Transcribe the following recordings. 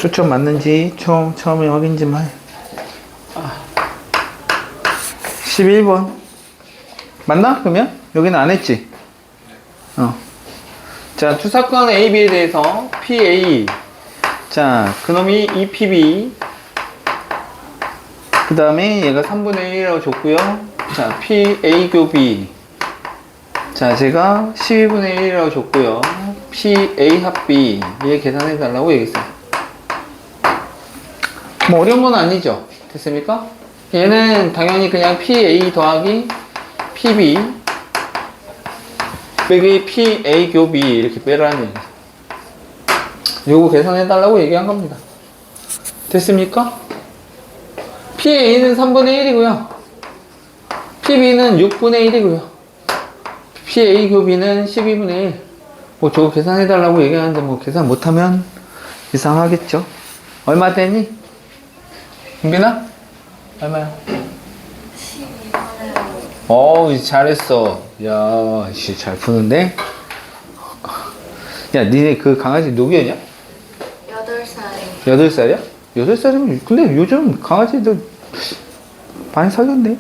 초점 맞는지 처음에 확인 좀 해. 11번. 맞나? 그러면? 여기는 안 했지? 자, 투사건 AB에 대해서 PA. 자, 그놈이 EPB. 그 다음에 얘가 3분의 1이라고 줬고요. 자, PA 교비. 자, 제가 12분의 1이라고 줬고요. PA 합비. 얘 계산해 달라고 얘기했어요. 뭐 어려운 건 아니죠? 됐습니까? 얘는 당연히 그냥 PA 더하기 PB 빼기 PA 교비 이렇게 빼라는 얘기. 요거 계산해 달라고 얘기한 겁니다. 됐습니까? PA는 3분의 1이고요. PB는 6분의 1이고요. PA 교비는 12분의 1. 뭐 저거 계산해 달라고 얘기하는데 뭐 계산 못하면 이상하겠죠? 얼마 되니? 은빈아? 얼마야? 12분의 5. 어우, 잘했어. 야, 씨, 잘 푸는데? 야, 니네 그 강아지 누구였냐? 8살. 8살이야? 8살이면, 근데 요즘 강아지들 많이 사귀었네?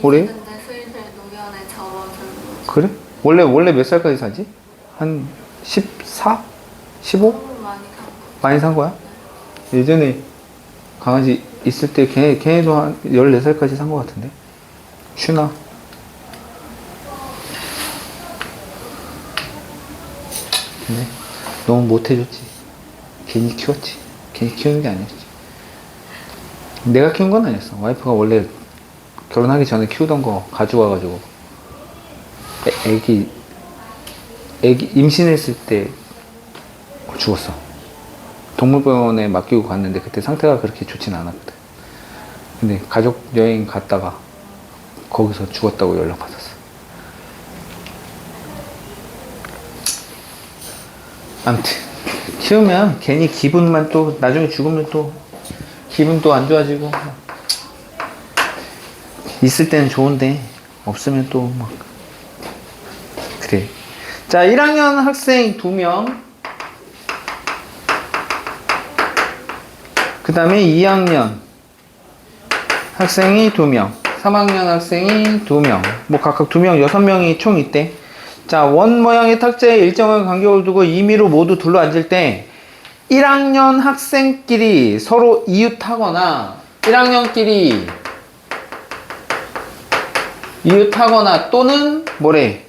올해? 근데 슬슬 노견에 접어들고. 그래? 원래 몇 살까지 사지? 한 14? 15? 너무 많이 간 거. 많이 산 거야? 예전에 강아지 있을 때 걔네도 한 14살까지 산 거 같은데? 슈나. 근데 너무 못해줬지. 괜히 키웠지. 괜히 키우는 게 아니었지. 내가 키운 건 아니었어. 와이프가 원래 결혼하기 전에 키우던 거 가져와가지고 애기 임신했을 때 죽었어. 동물병원에 맡기고 갔는데 그때 상태가 그렇게 좋진 않았거든. 근데 가족 여행 갔다가 거기서 죽었다고 연락받았어. 아무튼 키우면 괜히 기분만 또 나중에 죽으면 또 기분 또 안 좋아지고 있을 때는 좋은데 없으면 또 막 그래. 자, 1학년 학생 2명, 그 다음에 2학년 학생이 2명, 3학년 학생이 2명, 뭐 각각 2명, 6명이 총 있대. 자, 원 모양의 탁자에 일정한 간격을 두고 임의로 모두 둘러앉을 때 1학년 학생끼리 서로 이웃하거나 1학년끼리 이웃하거나 또는 뭐래?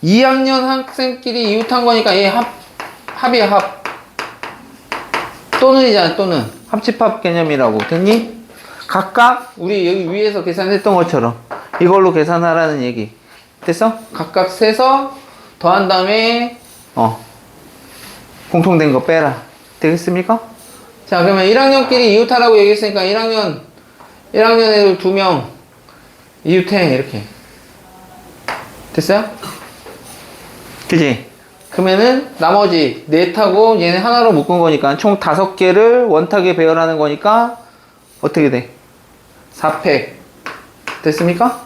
2학년 학생끼리 이웃한 거니까 얘 합이야, 합. 또는이잖아, 또는. 합집합 개념이라고. 됐니? 각각 우리 여기 위에서 계산했던 것처럼 이걸로 계산하라는 얘기. 됐어? 각각 세서 더한 다음에 공통된 거 빼라. 되겠습니까? 자, 그러면 1학년끼리 이웃하라고 얘기했으니까 1학년 애들 2명 이웃해. 이렇게. 됐어요? 그지? 그러면은 나머지 넷하고 얘네 하나로 묶은 거니까 총 5개를 원탁에 배열하는 거니까 어떻게 돼? 4팩. 됐습니까?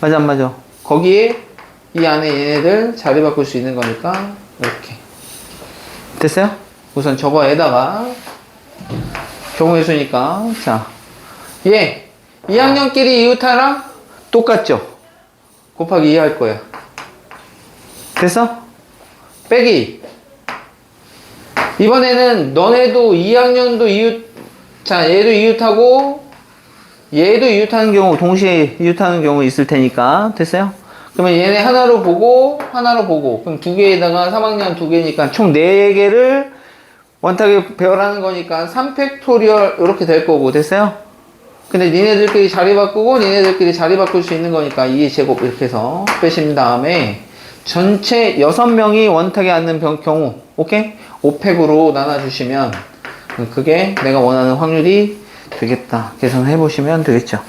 맞아 안 맞아? 거기에 이 안에 얘네들 자리 바꿀 수 있는 거니까 이렇게. 됐어요? 우선 저거에다가 경우의 수니까 자, 얘 2학년끼리 이웃하랑 똑같죠? 곱하기 2 할 거야. 됐어? 빼기. 이번에는 너네도 2학년도 이웃, 자, 얘도 이웃하고 얘도 이웃하는 경우, 동시에 이웃하는 경우 있을 테니까. 됐어요? 그러면 얘네 하나로 보고 그럼 2개에다가 3학년 2개니까 총 4개를 원탁에 배열하는 거니까 3팩토리얼 이렇게 될 거고. 됐어요? 근데 니네들끼리 자리 바꾸고 니네들끼리 자리 바꿀 수 있는 거니까 2제곱 이렇게 해서 빼신 다음에 전체 6명이 원탁에 앉는 경우, 오케이? 5팩으로 나눠주시면 그게 내가 원하는 확률이 되겠다. 계산해 보시면 되겠죠.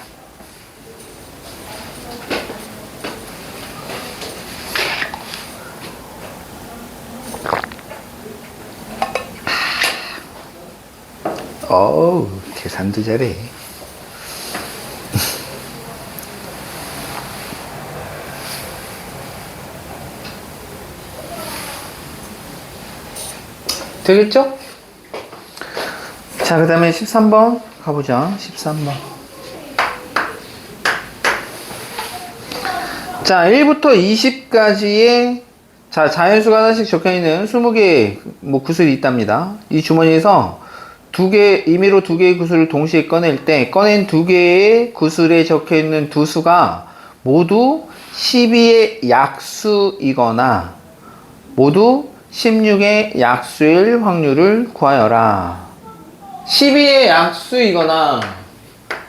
어우, 계산도 잘해. 되겠죠? 자, 그 다음에 13번 가보자. 13번. 자, 1부터 20까지의 자, 자연수가 하나씩 적혀있는 20개의 뭐 구슬이 있답니다. 이 주머니에서 임의로 두 개의 구슬을 동시에 꺼낼 때 꺼낸 두 개의 구슬에 적혀있는 두 수가 모두 12의 약수이거나 모두 16의 약수일 확률을 구하여라. 12의 약수이거나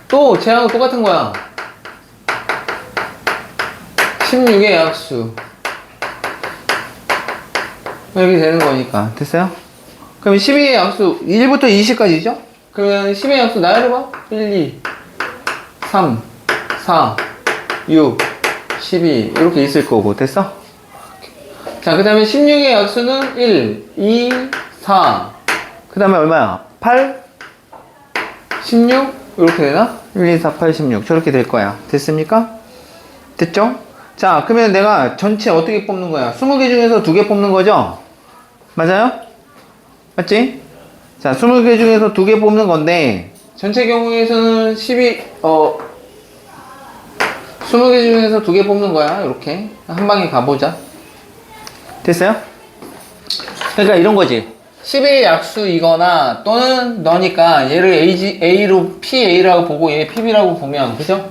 또 쟤하고 똑같은 거야. 16의 약수 이렇게 되는 거니까. 됐어요? 그럼 12의 약수 1부터 20까지죠? 그러면 10의 약수 나열해봐. 1, 2, 3, 4, 6, 12 이렇게 있을 거고. 됐어? 자, 그 다음에 16의 약수는 1, 2, 4 그 다음에 얼마야? 8, 16 이렇게 되나? 1, 2, 4, 8, 16 저렇게 될 거야. 됐습니까? 됐죠? 자, 그러면 내가 전체 어떻게 뽑는 거야? 20개 중에서 2개 뽑는 거죠? 맞아요? 맞지? 자, 20개 중에서 2개 뽑는 건데 전체 경우에서는 20개 중에서 2개 뽑는 거야. 이렇게 한 방에 가보자. 됐어요? 그러니까 이런 거지. 10의 약수이거나 또는 너니까 얘를 A로 PA라고 보고 얘 PB라고 보면 그죠?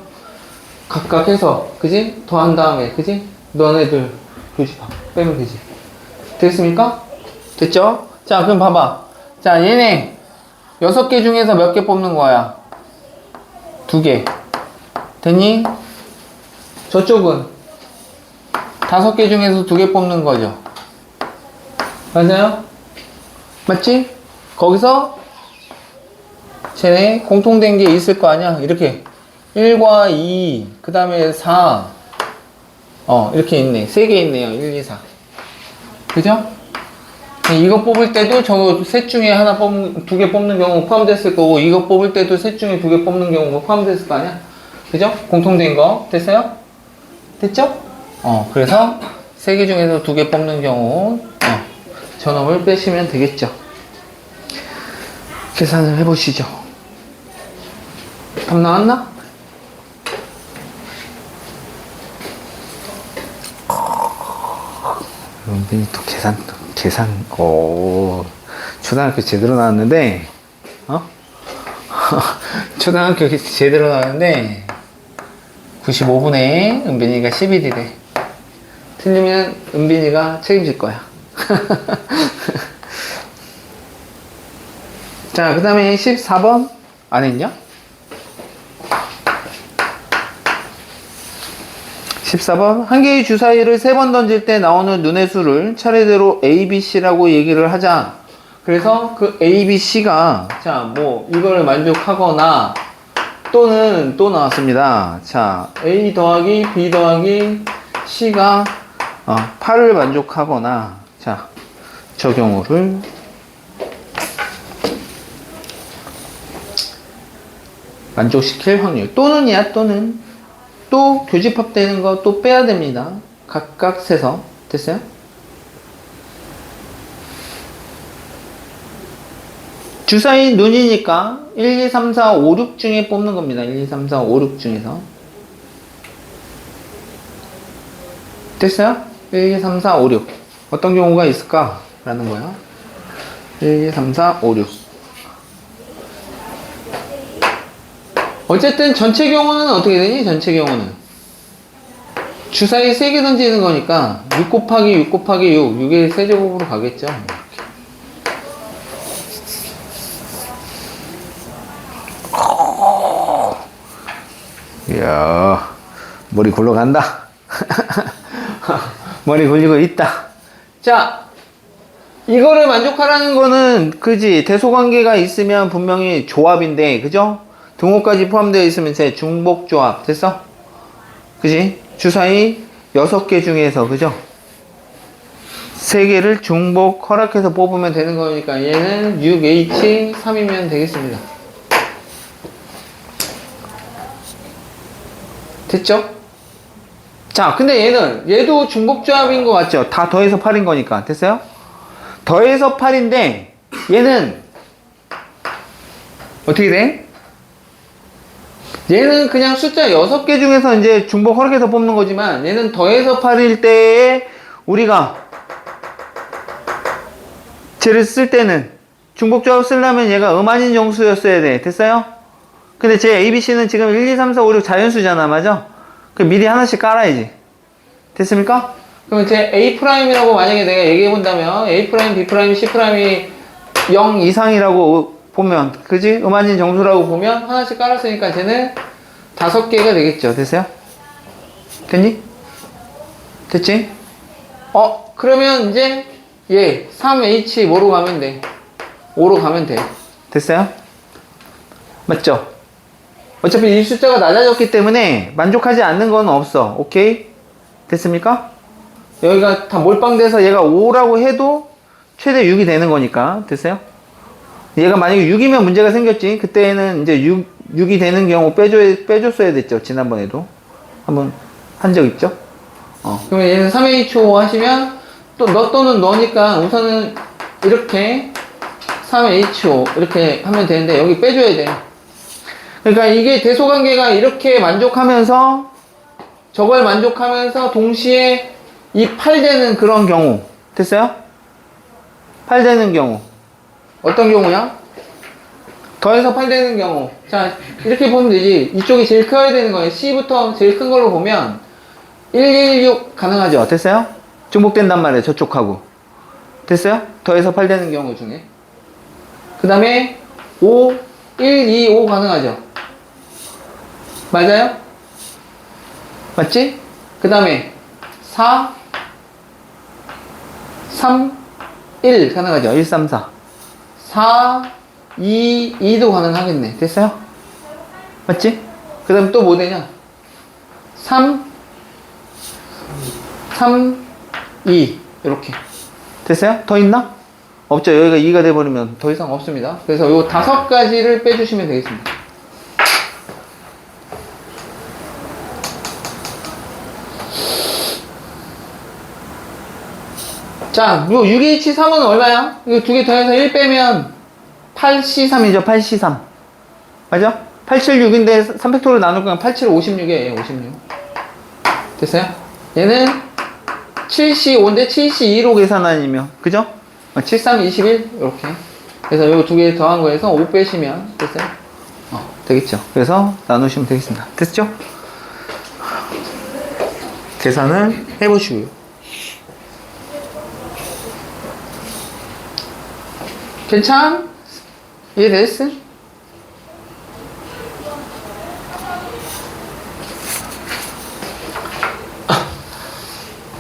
각각 해서 그지? 더한 다음에 그지? 너네들 그지? 빼면 되지. 됐습니까? 됐죠? 자, 그럼 봐봐. 자, 얘네 6개 중에서 몇 개 뽑는 거야? 2개. 됐니? 저쪽은 5개 중에서 2개 뽑는 거죠. 맞아요? 맞지? 거기서 쟤네 공통된 게 있을 거 아니야? 이렇게 1과 2, 그 다음에 4 이렇게 있네. 3개 있네요. 1, 2, 4 그죠? 이거 뽑을 때도 저 셋 중에 하나 2개 뽑는 경우 포함됐을 거고 이거 뽑을 때도 셋 중에 2개 뽑는 경우가 포함됐을 거 아니야? 그죠? 공통된 거 됐어요? 됐죠? 그래서 3개 중에서 2개 뽑는 경우 저놈을 빼시면 되겠죠. 계산을 해보시죠. 답 나왔나? 은빈이 또 계산, 초등학교 제대로 나왔는데, 초등학교 제대로 나왔는데, 95분에 은빈이가 11이래. 틀리면 은빈이가 책임질 거야. 자, 그 다음에 14번 안 했냐? 14번 한 개의 주사위를 3번 던질 때 나오는 눈의 수를 차례대로 A, B, C라고 얘기를 하자. 그래서 그 A, B, C가 자, 뭐 이거를 만족하거나 또는 또 나왔습니다. 자, A 더하기 B 더하기 C가 8을 만족하거나 자, 저 경우를 만족시킬 확률. 또는이야, 또는. 또 교집합되는 거 또 빼야 됩니다. 각각 세서. 됐어요? 주사위 눈이니까 1, 2, 3, 4, 5, 6 중에 뽑는 겁니다. 1, 2, 3, 4, 5, 6 중에서. 됐어요? 1, 2, 3, 4, 5, 6. 어떤 경우가 있을까? 라는 거야. 1, 2, 3, 4, 5, 6. 어쨌든 전체 경우는 어떻게 되니? 전체 경우는 주사위 3개 던지는 거니까 6 곱하기 6 곱하기 6 6의 세제곱으로 가겠죠. 이야, 머리 굴러간다. 머리 굴리고 있다. 자, 이거를 만족하라는 거는 그지? 대소관계가 있으면 분명히 조합인데 그죠? 등호까지 포함되어 있으면 제 중복조합. 됐어? 그지? 주사위 6개 중에서 그죠? 3개를 중복 허락해서 뽑으면 되는 거니까 얘는 6H3이면 되겠습니다. 됐죠? 자, 근데 얘도 중복조합인 것 같죠? 다 더해서 8인 거니까. 됐어요? 더해서 8인데 얘는 어떻게 돼? 얘는 그냥 숫자 6개 중에서 이제 중복 허락해서 뽑는 거지만 얘는 더해서 8일 때에 우리가 쟤를 쓸 때는 중복 조합 쓰려면 얘가 음아닌 정수였어야 돼. 됐어요? 근데 제 ABC는 지금 1, 2, 3, 4, 5, 6 자연수잖아. 맞아? 그 미리 하나씩 깔아야지. 됐습니까? 그러면 제 A'이라고 만약에 내가 얘기해 본다면 A', B', C'이 0 이상이라고 보면, 그지? 음아닌 정수라고 보면 하나씩 깔았으니까 쟤는 5개가 되겠죠. 됐어요? 됐니? 됐지? 그러면 이제 얘 3H 뭐로 가면 돼? 5로 가면 돼. 됐어요? 맞죠? 어차피 이 숫자가 낮아졌기 때문에 만족하지 않는 건 없어. 오케이? 됐습니까? 여기가 다 몰빵돼서 얘가 5라고 해도 최대 6이 되는 거니까. 됐어요? 얘가 만약에 6이면 문제가 생겼지. 그때는 이제 6이 되는 경우 빼줬어야 됐죠. 지난번에도. 한번 한 적 있죠? 그러면 얘는 3H5 하시면 또 너 또는 너니까 우선은 이렇게 3H5 이렇게 하면 되는데 여기 빼줘야 돼. 그러니까 이게 대소관계가 이렇게 만족하면서 저걸 만족하면서 동시에 이 8 되는 그런 경우. 됐어요? 8 되는 경우. 어떤 경우야? 더해서 8 되는 경우. 자, 이렇게 보면 되지. 이쪽이 제일 커야 되는 거예요. C부터 제일 큰 걸로 보면 116 가능하죠. 됐어요? 중복된단 말이에요. 저쪽하고. 됐어요? 더해서 8 되는 경우 중에. 그 다음에 5, 1, 2, 5 가능하죠. 맞아요? 맞지? 그 다음에 4, 3, 1 가능하죠. 1, 3, 4. 4, 2, 2도 가능하겠네. 됐어요? 맞지? 그 다음 또 뭐 되냐? 3, 3, 2 이렇게. 됐어요? 더 있나? 없죠. 여기가 2가 돼버리면 더 이상 없습니다. 그래서 요 5가지를 빼주시면 되겠습니다. 자, 요 6H3은 얼마야? 이거 두 개 더해서 1 빼면 8C3이죠. 8C3. 맞아? 876인데 3팩토리로 나눌 거면 87, 56이에요. 56. 됐어요? 얘는 7C5인데 7C2로 계산하면, 그죠? 73, 21, 이렇게. 그래서 요 두 개 더한 거에서 5 빼시면, 됐어요? 되겠죠? 그래서 나누시면 되겠습니다. 됐죠? 계산을 해보시고요. 괜찮? 이해됐어?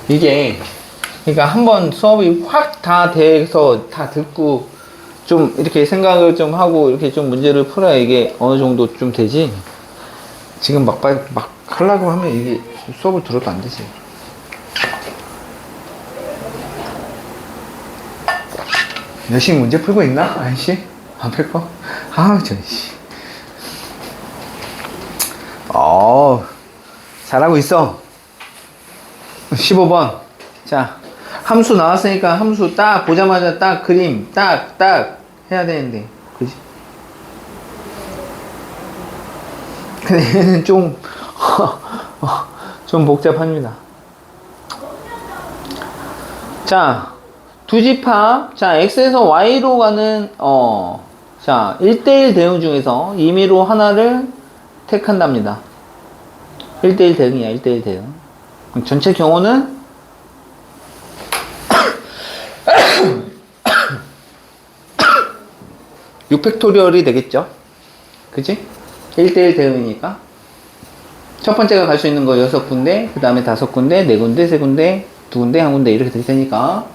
이게 그러니까 한번 수업이 확 다 돼서 다 듣고 좀 이렇게 생각을 좀 하고 이렇게 좀 문제를 풀어야 이게 어느 정도 좀 되지. 지금 막 하려고 하면 이게 수업을 들어도 안 되지. 열심히 문제 풀고 있나? 아저씨? 안 풀고? 씨. 잘하고 있어. 15번. 자, 함수 나왔으니까 함수 딱 보자마자 딱 그림 딱 해야 되는데. 그지? 근데 얘는 좀 복잡합니다. 자, 두 집합. 자, X에서 Y로 가는, 자, 1대1 대응 중에서 임의로 하나를 택한답니다. 1대1 대응이야, 1대1 대응. 전체 경우는 6팩토리얼이 되겠죠? 그지? 1대1 대응이니까. 첫 번째가 갈 수 있는 거 6군데, 그 다음에 5군데, 4군데, 3군데, 2군데, 1군데 이렇게 될 테니까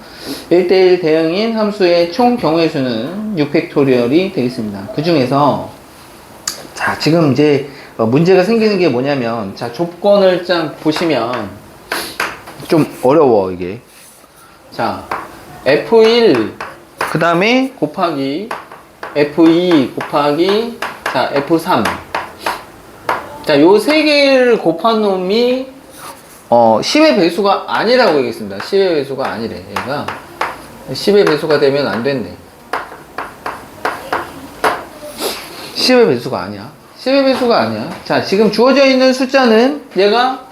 1대1 대응인 함수의 총 경우의 수는 6팩토리얼이 되겠습니다. 그 중에서 자, 지금 이제 문제가 생기는 게 뭐냐면, 자, 조건을 좀 보시면 좀 어려워 이게. 자, F1 그 다음에 곱하기 F2 곱하기 자 F3. 자, 요 세 개를 곱한 놈이 10의 배수가 아니라고 얘기했습니다. 10의 배수가 아니래. 얘가 10의 배수가 되면 안 된대. 10의 배수가 아니야. 10의 배수가 아니야. 자, 지금 주어져 있는 숫자는 얘가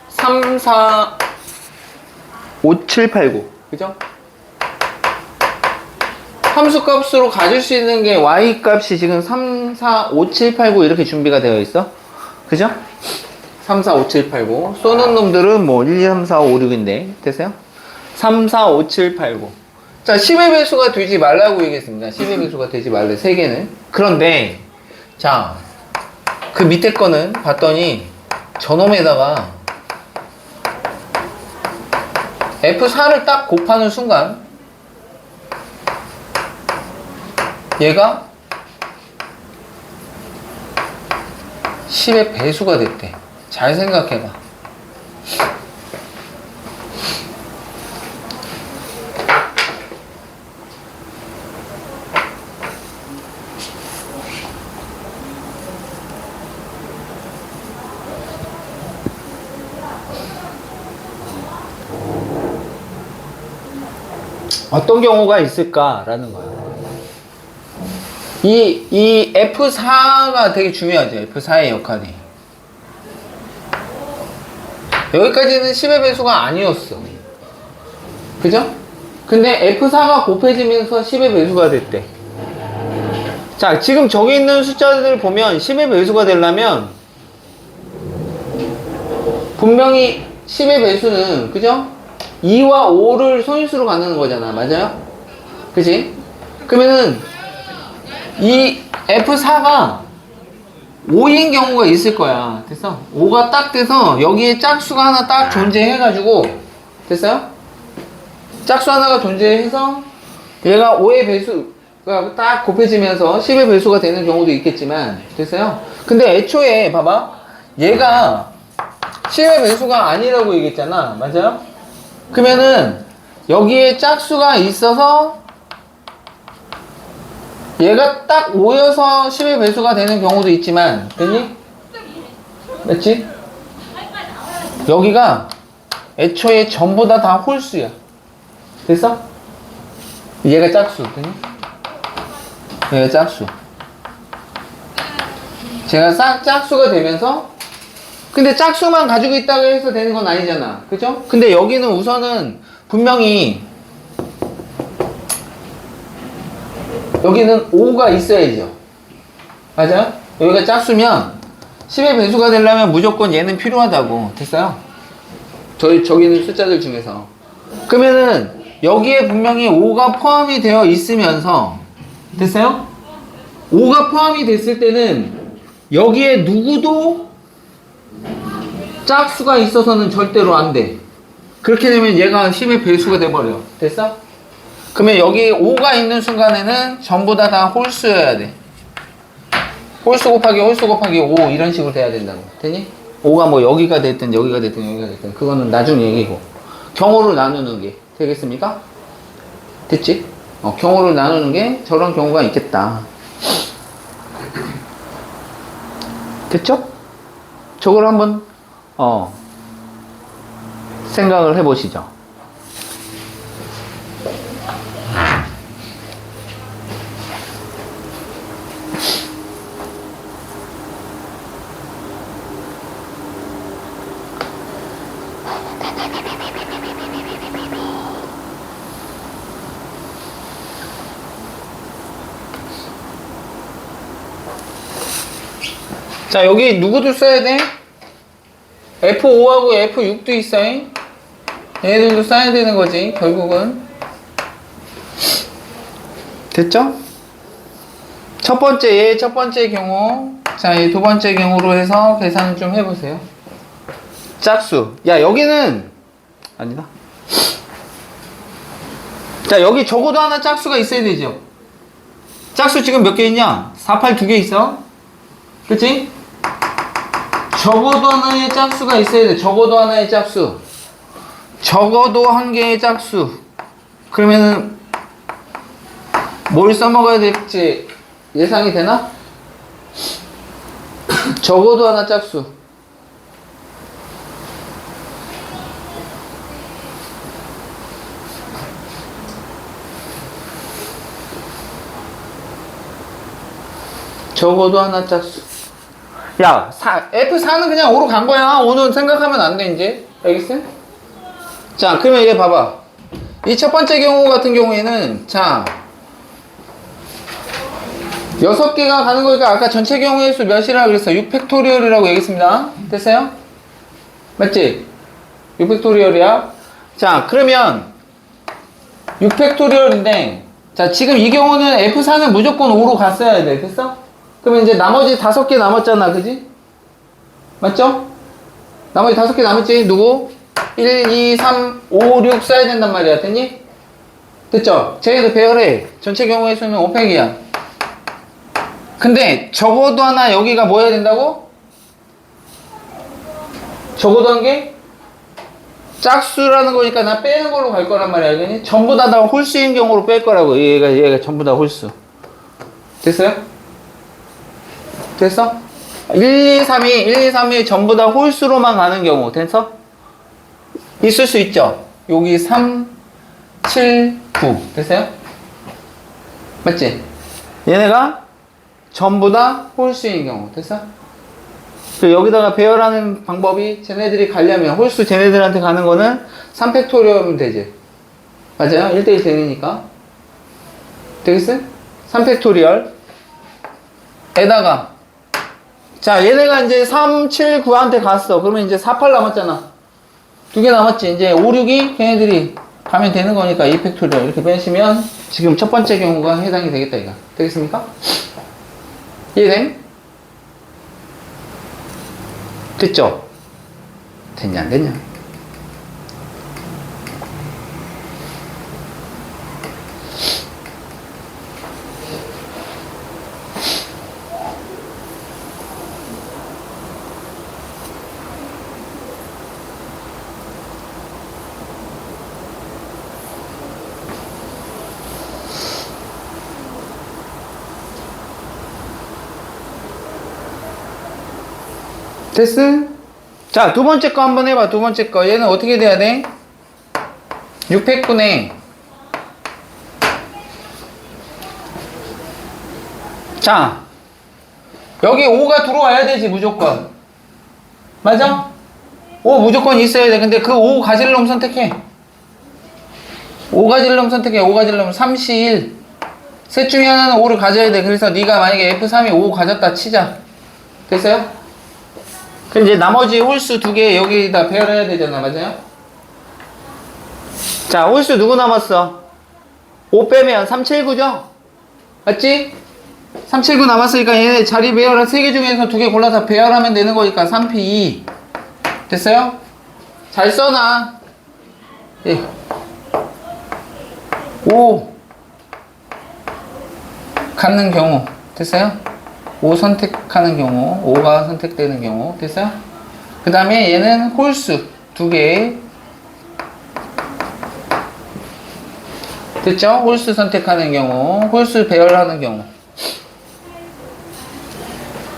3, 4, 5, 7, 8, 9. 그죠? 함수값으로 가질 수 있는 게 y값이 지금 3, 4, 5, 7, 8, 9 이렇게 준비가 되어 있어. 그죠? 3, 4, 5, 7, 8, 9. 쏘는 놈들은 뭐 1, 2, 3, 4, 5, 6인데. 됐어요? 3, 4, 5, 7, 8, 9. 자, 10의 배수가 되지 말라고 얘기했습니다. 10의 배수가 되지 말래, 3개는. 그런데, 자, 그 밑에 거는 봤더니 저놈에다가 F4를 딱 곱하는 순간 얘가 10의 배수가 됐대. 잘 생각해봐. 어떤 경우가 있을까라는 거야. 이 F4가 되게 중요하죠. F4의 역할이. 여기까지는 10의 배수가 아니었어. 그죠? 근데 F4가 곱해지면서 10의 배수가 됐대. 자, 지금 저기 있는 숫자들 보면 10의 배수가 되려면 분명히 10의 배수는, 그죠? 2와 5를 소인수로 갖는 거잖아. 맞아요? 그치? 그러면은 이 F4가 5인 경우가 있을 거야. 됐어? 5가 딱 돼서 여기에 짝수가 하나 딱 존재해가지고, 됐어요? 짝수 하나가 존재해서 얘가 5의 배수가 딱 곱해지면서 10의 배수가 되는 경우도 있겠지만, 됐어요? 근데 애초에 봐봐, 얘가 10의 배수가 아니라고 얘기했잖아. 맞아요? 그러면은 여기에 짝수가 있어서 얘가 딱 5여서 10의 배수가 되는 경우도 있지만, 됐니? 맞지? 여기가 애초에 전부 다 홀수야. 됐어? 얘가 짝수. 됐니? 얘가 짝수. 제가 싹 짝수가 되면서, 근데 짝수만 가지고 있다고 해서 되는 건 아니잖아. 그죠? 근데 여기는 우선은 분명히 여기는 5가 있어야죠. 맞아요? 여기가 짝수면 10의 배수가 되려면 무조건 얘는 필요하다고. 됐어요? 저기는 숫자들 중에서. 그러면은 여기에 분명히 5가 포함이 되어 있으면서, 됐어요? 5가 포함이 됐을 때는 여기에 누구도 짝수가 있어서는 절대로 안 돼. 그렇게 되면 얘가 10의 배수가 돼버려. 됐어? 그러면 여기 5가 있는 순간에는 전부 다 홀수여야 돼. 홀수 곱하기 홀수 곱하기 5 이런 식으로 돼야 된다고. 되니? 5가 뭐 여기가 됐든 여기가 됐든 여기가 됐든 그거는 나중 얘기고, 경우를 나누는 게 되겠습니까? 됐지? 경우를 나누는 게 저런 경우가 있겠다. 됐죠? 저걸 한번 생각을 해보시죠. 자, 여기 누구도 써야 돼? F5하고 F6도 있어. 얘들도 써야 되는 거지, 결국은. 됐죠? 첫 번째 경우. 자, 이 두 번째 경우로 해서 계산 좀 해보세요. 짝수. 야, 여기는, 아니다. 자, 여기 적어도 하나 짝수가 있어야 되죠? 짝수 지금 몇 개 있냐? 4, 8 두 개 있어. 그치? 적어도 하나의 짝수가 있어야 돼. 적어도 하나의 짝수. 적어도 한 개의 짝수. 그러면은 뭘 써먹어야 될지 예상이 되나? 적어도 하나 짝수. 적어도 하나 짝수. 야, F4는 그냥 5로 간 거야. 5는 생각하면 안 돼, 이제. 알겠어? 자, 그러면 얘 봐봐. 이 첫 번째 경우 같은 경우에는, 자, 6개가 가는 거니까 아까 전체 경우의 수 몇이라고 그랬어? 6팩토리얼이라고 얘기했습니다. 됐어요? 맞지? 6팩토리얼이야. 자, 그러면 6팩토리얼인데, 자, 지금 이 경우는 F4는 무조건 5로 갔어야 돼. 됐어? 그러면 이제 나머지 5개 남았잖아. 그지? 맞죠? 나머지 5개 남았지? 누구? 1, 2, 3, 5, 6 써야 된단 말이야. 됐니? 됐죠? 쟤도 배열해. 전체 경우의 수는 5팩이야. 근데 적어도 하나 여기가 뭐 해야 된다고? 적어도 한 게? 짝수라는 거니까 나 빼는 걸로 갈 거란 말이야. 알겠니? 전부 다 홀수인 경우로 뺄 거라고. 얘가 전부 다 홀수. 됐어요? 됐어? 1, 2, 3이 전부 다 홀수로만 가는 경우. 됐어? 있을 수 있죠? 여기 3, 7, 9. 됐어요? 맞지? 얘네가 전부 다 홀수인 경우. 됐어? 여기다가 배열하는 방법이 쟤네들이 가려면 홀수 쟤네들한테 가는 거는 3팩토리얼이면 되지. 맞아요? 1대1 되니까. 되겠어요? 3팩토리얼 에다가 자 얘네가 이제 3, 7, 9한테 갔어. 그러면 이제 4, 8 남았잖아. 2개 남았지. 이제 5, 6이 걔네들이 가면 되는 거니까 2팩토리얼 이렇게 빼시면 지금 첫 번째 경우가 해당이 되겠다 이거. 되겠습니까? 이해됨? 됐죠? 됐냐 안 됐냐? 됐음? 자, 두 번째 거 한번 해봐. 두 번째 거. 얘는 어떻게 돼야 돼? 600분의 자, 여기 5가 들어와야 되지, 무조건. 맞아? 5 무조건 있어야 돼. 근데 그 5 가질 놈 선택해. 5 가질 놈 선택해. 5 가질 놈 3, 1. 셋 중에 하나는 5를 가져야 돼. 그래서 네가 만약에 F3이 5 가졌다 치자. 됐어요? 그럼 이제 나머지 홀수 2개 여기다 배열해야 되잖아. 맞아요? 자, 홀수 누구 남았어? 5 빼면 3, 7, 9죠? 맞지? 3, 7, 9 남았으니까 얘네 자리 배열한 3개 중에서 2개 골라서 배열하면 되는 거니까 3P 2 됐어요? 잘 써놔. 예. 5 갖는 경우 됐어요? 5 선택하는 경우 5가 선택되는 경우 됐어요? 그 다음에 얘는 홀수 2개 됐죠? 홀수 선택하는 경우 홀수 배열하는 경우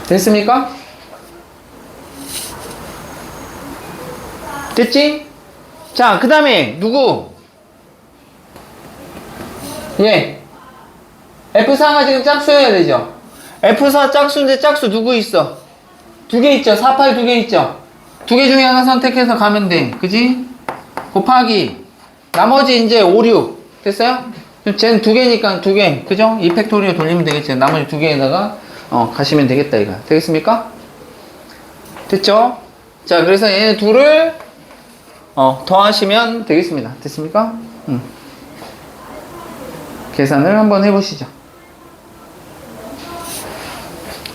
됐습니까? 됐지? 자, 그 다음에 누구? 예. F4가 지금 짝수여야 되죠? F4 짝수인데 짝수 누구 있어? 2개 있죠? 4, 8 2개 있죠? 2개 중에 하나 선택해서 가면 돼. 그지? 곱하기 나머지 이제 5, 6 됐어요? 쟤는 2개니까 2개 그죠? 2팩토리얼 돌리면 되겠지. 나머지 2개에다가 가시면 되겠다 이거. 되겠습니까? 됐죠? 자, 그래서 얘네 둘을 더하시면 되겠습니다. 됐습니까? 계산을 한번 해보시죠.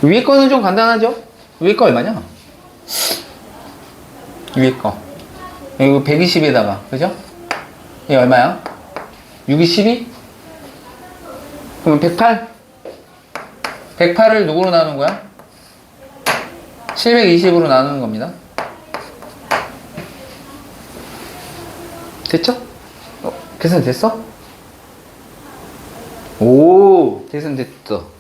위에 거는 좀 간단하죠? 위에 거 얼마냐? 위에 거. 이거 120에다가, 그죠? 이게 얼마야? 6, 12? 그러면 108? 108을 누구로 나누는 거야? 720으로 나누는 겁니다. 됐죠? 계산 됐어? 오, 계산 됐어.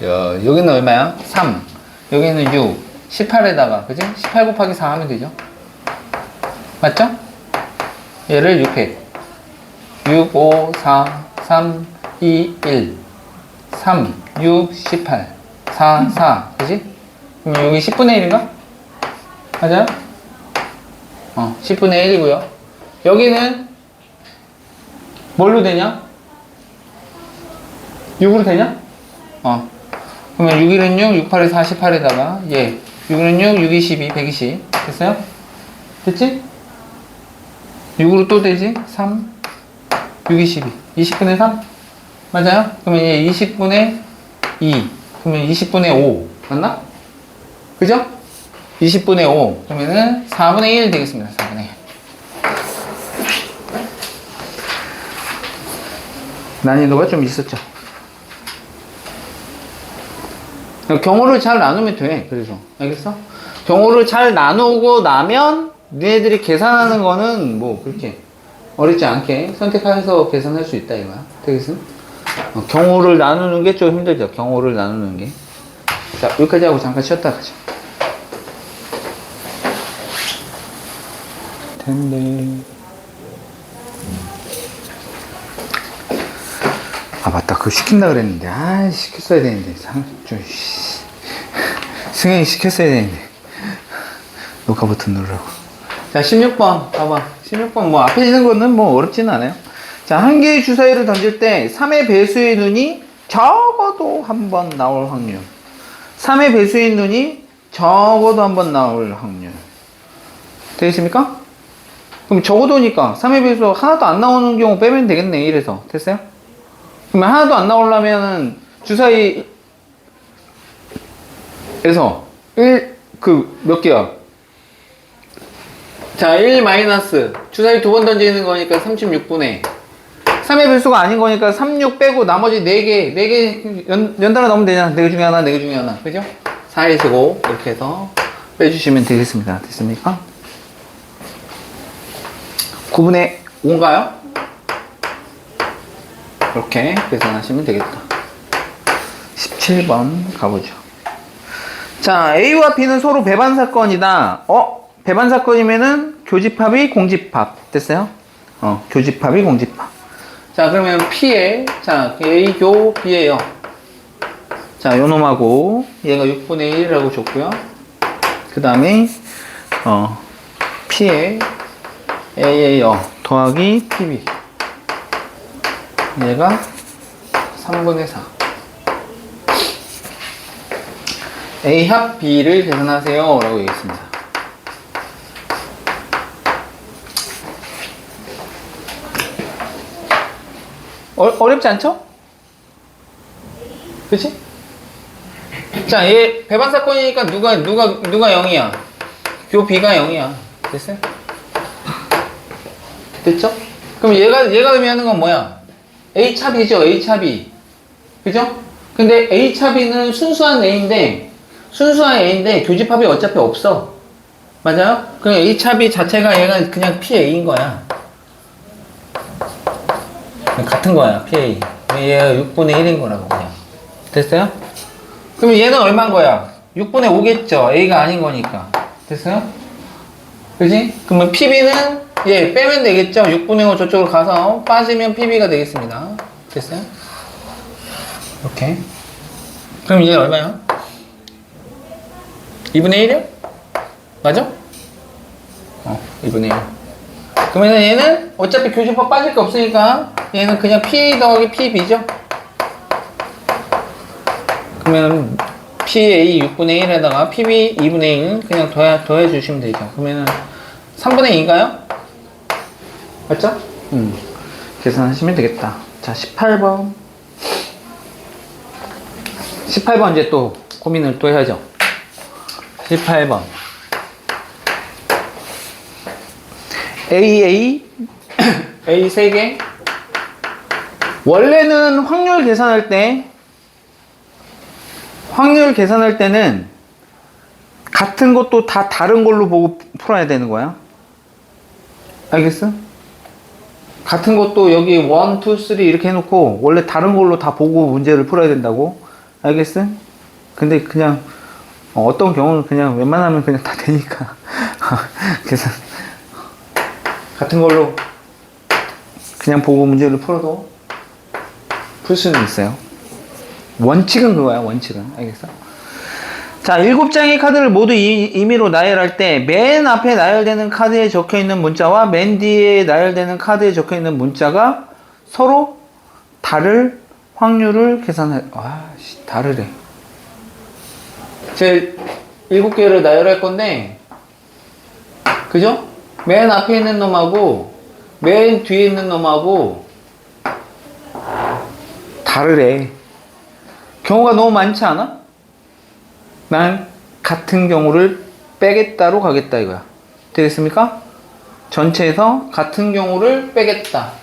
야, 여기는 얼마야? 3. 여기는 6. 18에다가, 그지? 18 곱하기 4 하면 되죠? 맞죠? 얘를 6회. 6, 5, 4, 3, 2, 1. 3, 6, 18. 4, 4. 그지? 그럼 여기 10분의 1인가? 맞아요? 10분의 1이고요. 여기는 뭘로 되냐? 6으로 되냐? 그러면 6, 1은 6, 6, 8에 48에다가 6은 6, 6, 2, 12, 120. 됐어요? 됐지? 6으로 또 되지? 3, 6, 2, 12. 20분의 3? 맞아요? 그러면 얘 20분의 2. 그러면 20분의 5. 맞나? 그죠? 20분의 5. 그러면은 4분의 1 되겠습니다. 4분의 1. 난이도가 좀 있었죠. 경우를 잘 나누면 돼. 그래서. 알겠어? 경우를 잘 나누고 나면 니네들이 계산하는 거는 뭐 그렇게 어렵지 않게 선택해서 계산할 수 있다 이거야. 되겠어? 경우를 나누는 게 좀 힘들죠. 경우를 나누는 게. 자, 여기까지 하고 잠깐 쉬었다 가자. 텐데. 아, 맞다. 그거 시킨다 그랬는데. 아, 시켰어야 되는데. 승현이 시켰어야 되는데. 녹화 버튼 누르라고. 자, 16번. 봐봐. 16번. 뭐, 앞에 있는 거는 뭐, 어렵지는 않아요. 자, 한 개의 주사위를 던질 때 3의 배수의 눈이 적어도 한 번 나올 확률. 3의 배수의 눈이 적어도 한 번 나올 확률. 되겠습니까? 그럼 적어도니까 3의 배수 하나도 안 나오는 경우 빼면 되겠네. 이래서. 됐어요? 그러면 하나도 안 나오려면은 주사위에서 몇 개야? 자, 1 마이너스 주사위 두 번 던지는 거니까 36분의 3의 배수가 아닌 거니까 36 빼고 나머지 4개 연달아 넣으면 되잖아. 4개 중에 하나, 4개 중에 하나. 그죠? 4에서 5 이렇게 해서 빼주시면 되겠습니다. 됐습니까? 9분의 5인가요? 이렇게 계산하시면 되겠다. 17번 가보죠. 자, A와 B는 서로 배반 사건이다. 배반 사건이면은 교집합이 공집합. 됐어요? 교집합이 공집합. 자, 그러면 P에, 자, A교 B에요. 자, 요 놈하고 얘가 6분의 1이라고 줬고요. 그 다음에 P에 A에요. 더하기 PB. 얘가 3분의 4. A 합 B를 계산하세요. 라고 얘기했습니다. 어렵지 않죠? 그치? 자, 얘 배반 사건이니까 누가 0이야? 교 B가 0이야. 됐어요? 됐죠? 그럼 얘가 의미하는 건 뭐야? A차비죠, A차비. 그죠? 근데 A차비는 순수한 A인데 교집합이 어차피 없어. 맞아요? 그럼 A차비 자체가 얘가 그냥 PA인 거야. 같은 거야, PA. 얘가 6분의 1인 거라고, 그냥. 됐어요? 그럼 얘는 얼마인 거야? 6분의 5겠죠? A가 아닌 거니까. 됐어요? 그지? 그러면 PB는 얘 빼면 되겠죠? 6분의 5 저쪽으로 가서 빠지면 PB가 되겠습니다. 됐어요? 이렇게. 그럼 얘 얼마야? 2분의 1이요? 맞아? 2분의 1. 그러면 얘는 어차피 교집합 빠질 게 없으니까 얘는 그냥 PA 더하기 PB죠? 그러면 PA 6분의 1에다가 PB 2분의 1 그냥 더해 주시면 되죠. 그러면은 3분의 2인가요? 맞죠? 계산하시면 되겠다. 자, 18번. 18번 이제 또 고민을 또 해야죠. 18번. A 3개. 원래는 확률 계산할 때는 같은 것도 다 다른 걸로 보고 풀어야 되는 거야. 알겠어? 같은 것도 여기 1, 2, 3 이렇게 해놓고 원래 다른 걸로 다 보고 문제를 풀어야 된다고. 알겠어? 근데 그냥 어떤 경우는 그냥 웬만하면 그냥 다 되니까 그래서 같은 걸로 그냥 보고 문제를 풀어도 풀 수는 있어요. 원칙은 그거야. 원칙은. 알겠어? 자, 7장의 카드를 모두 임의로 나열할 때 맨 앞에 나열되는 카드에 적혀있는 문자와 맨 뒤에 나열되는 카드에 적혀있는 문자가 서로 다를 확률을 계산해. 다르래. 제 7개를 나열할 건데, 그죠? 맨 앞에 있는 놈하고 맨 뒤에 있는 놈하고 다르래. 경우가 너무 많지 않아? 난 같은 경우를 빼겠다로 가겠다 이거야. 되겠습니까? 전체에서 같은 경우를 빼겠다.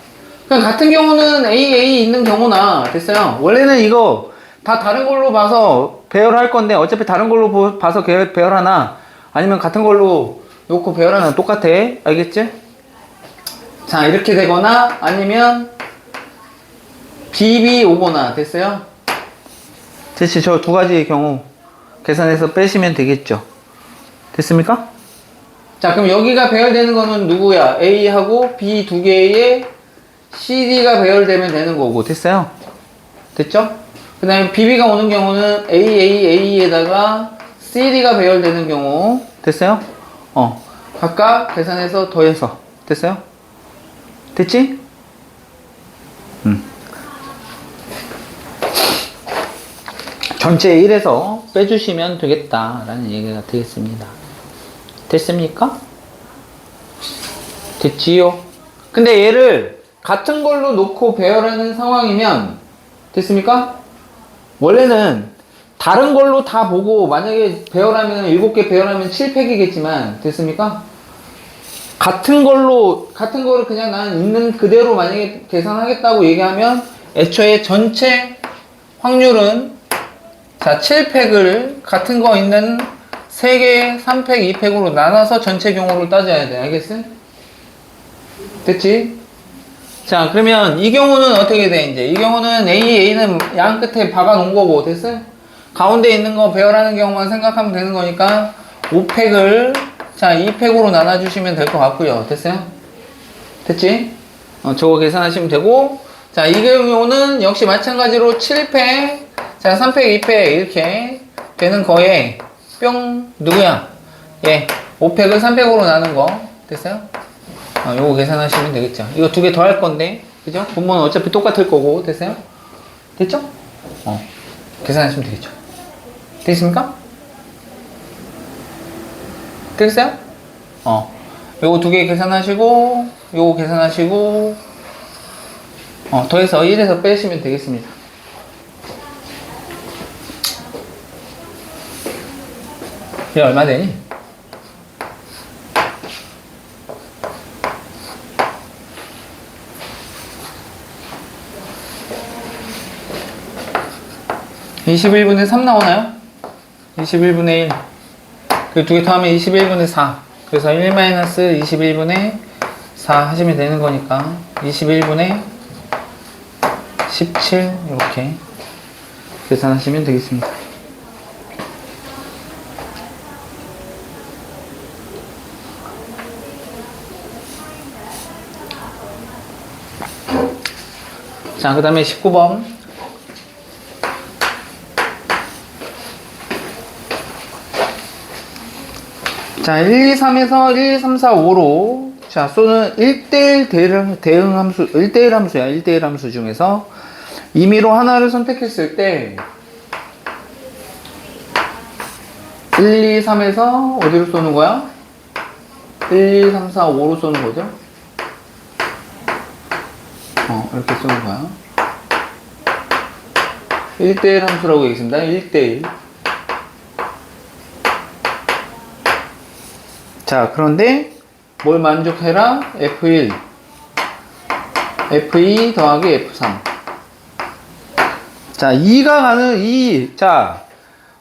그냥 같은 경우는 A 있는 경우나 됐어요. 원래는 이거 다 다른 걸로 봐서 배열할 건데 어차피 다른 걸로 봐서 배열하나 아니면 같은 걸로 놓고 배열하나 똑같아. 알겠지? 자, 이렇게 되거나 아니면 BB 오거나 됐어요? 대체 저 두 가지의 경우 계산해서 빼시면 되겠죠. 됐습니까? 자, 그럼 여기가 배열되는 거는 누구야? A하고 B 두 개의 CD가 배열되면 되는 거고. 됐어요? 됐죠? 그 다음에 BB가 오는 경우는 A에다가 CD가 배열되는 경우. 됐어요? 각각 계산해서 더해서. 됐어요? 됐지? 전체 1에서 빼주시면 되겠다라는 얘기가 되겠습니다. 됐습니까? 됐지요? 근데 얘를 같은 걸로 놓고 배열하는 상황이면 됐습니까? 원래는 다른 걸로 다 보고 만약에 배열하면 7개 배열하면 7팩이겠지만 됐습니까? 같은 거를 그냥 난 있는 그대로 만약에 계산하겠다고 얘기하면 애초에 전체 확률은 자, 7팩을 같은 거 있는 3개, 3팩, 2팩으로 나눠서 전체 경우를 따져야 돼. 알겠어? 됐지? 자, 그러면 이 경우는 어떻게 돼, 이제? 이 경우는 A는 양 끝에 박아 놓은 거고, 됐어? 가운데 있는 거 배열하는 경우만 생각하면 되는 거니까 5팩을 자, 2팩으로 나눠주시면 될 것 같고요. 됐어요? 됐지? 저거 계산하시면 되고, 자, 이 경우는 역시 마찬가지로 7팩, 자, 3팩, 2팩 이렇게 되는 거에 뿅 누구야? 예, 5팩을 3팩으로 나눈 거 됐어요? 요거 계산하시면 되겠죠. 이거 두 개 더 할 건데 그죠? 분모는 어차피 똑같을 거고 됐어요? 됐죠? 계산하시면 되겠죠. 됐습니까? 됐어요? 요거 두 개 계산하시고 요거 계산하시고 더해서 1에서 빼시면 되겠습니다. 이게 얼마 되니? (21분의 3) 나오나요? 21분의 1 그 두 개 더하면 21분의 4 그래서 1-21분의 4 하시면 되는 거니까 21분의 17 이렇게 계산하시면 되겠습니다. 자, 그 다음에 19번. 자, 1, 2, 3에서 1, 2, 3, 4, 5로 자, 쏘는 1대1 대응 함수, 1대1 함수야. 1대1 함수 중에서 임의로 하나를 선택했을 때 1, 2, 3에서 어디로 쏘는 거야? 1, 2, 3, 4, 5로 쏘는 거죠? 이렇게 쏘는 거야. 1대1 함수라고 얘기했습니다. 1대1. 자, 그런데 뭘 만족해라? F1, F2 더하기 F3. 자, 2가 가는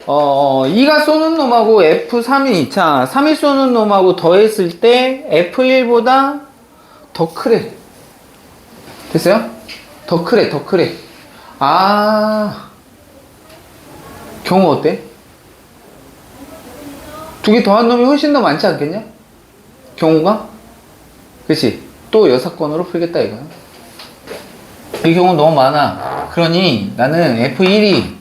2가 쏘는 놈하고 F3이, 자, 3이 쏘는 놈하고 더했을 때 F1보다 더 크래. 됐어요? 더 크래. 경우 어때? 두 개 더한 놈이 훨씬 더 많지 않겠냐? 경우가? 그치? 또 여사건으로 풀겠다 이거야. 이 경우 너무 많아. 그러니 나는 F1이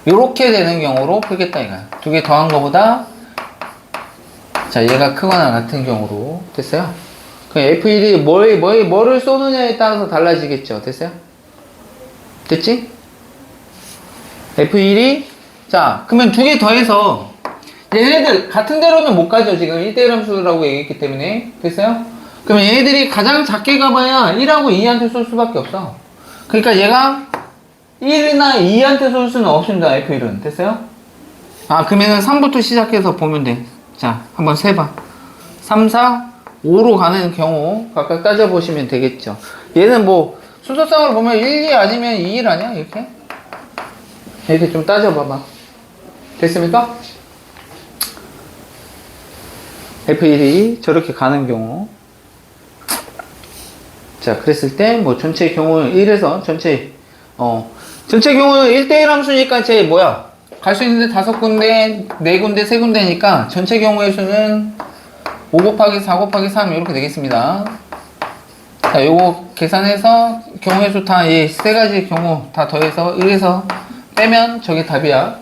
요렇게 되는 경우로 풀겠다 이거야. 두 개 더한 거보다 자 얘가 크거나 같은 경우로 됐어요? 그럼 F1이 뭐를 쏘느냐에 따라서 달라지겠죠. 됐어요? 됐지? F1이 자 그러면 두 개 더해서 얘네들 같은 데로는 못 가죠. 지금 1대1 함수라고 얘기했기 때문에. 됐어요? 그러면 얘네들이 가장 작게 가봐야 1하고 2한테 쏠 수밖에 없어. 그러니까 얘가 1이나 2한테 쏠 수는 없습니다. F1은. 됐어요? 아 그러면은 3부터 시작해서 보면 돼. 자 한번 세봐. 3, 4, 5로 가는 경우 각각 따져보시면 되겠죠. 얘는 뭐 순서상으로 보면 1, 2 아니면 2, 1 아니야? 이렇게 좀 따져봐봐. 됐습니까? F1이 저렇게 가는 경우 자 그랬을 때 뭐 전체 경우는 1에서 전체 경우는 1대1 함수니까 제 뭐야 갈 수 있는데 5군데 4군데 3군데니까 전체 경우의 수는 5 곱하기 4 곱하기 3 이렇게 되겠습니다. 자 요거 계산해서 경우의 수 다 이 세 가지 경우 다 더해서 1에서 빼면 저게 답이야.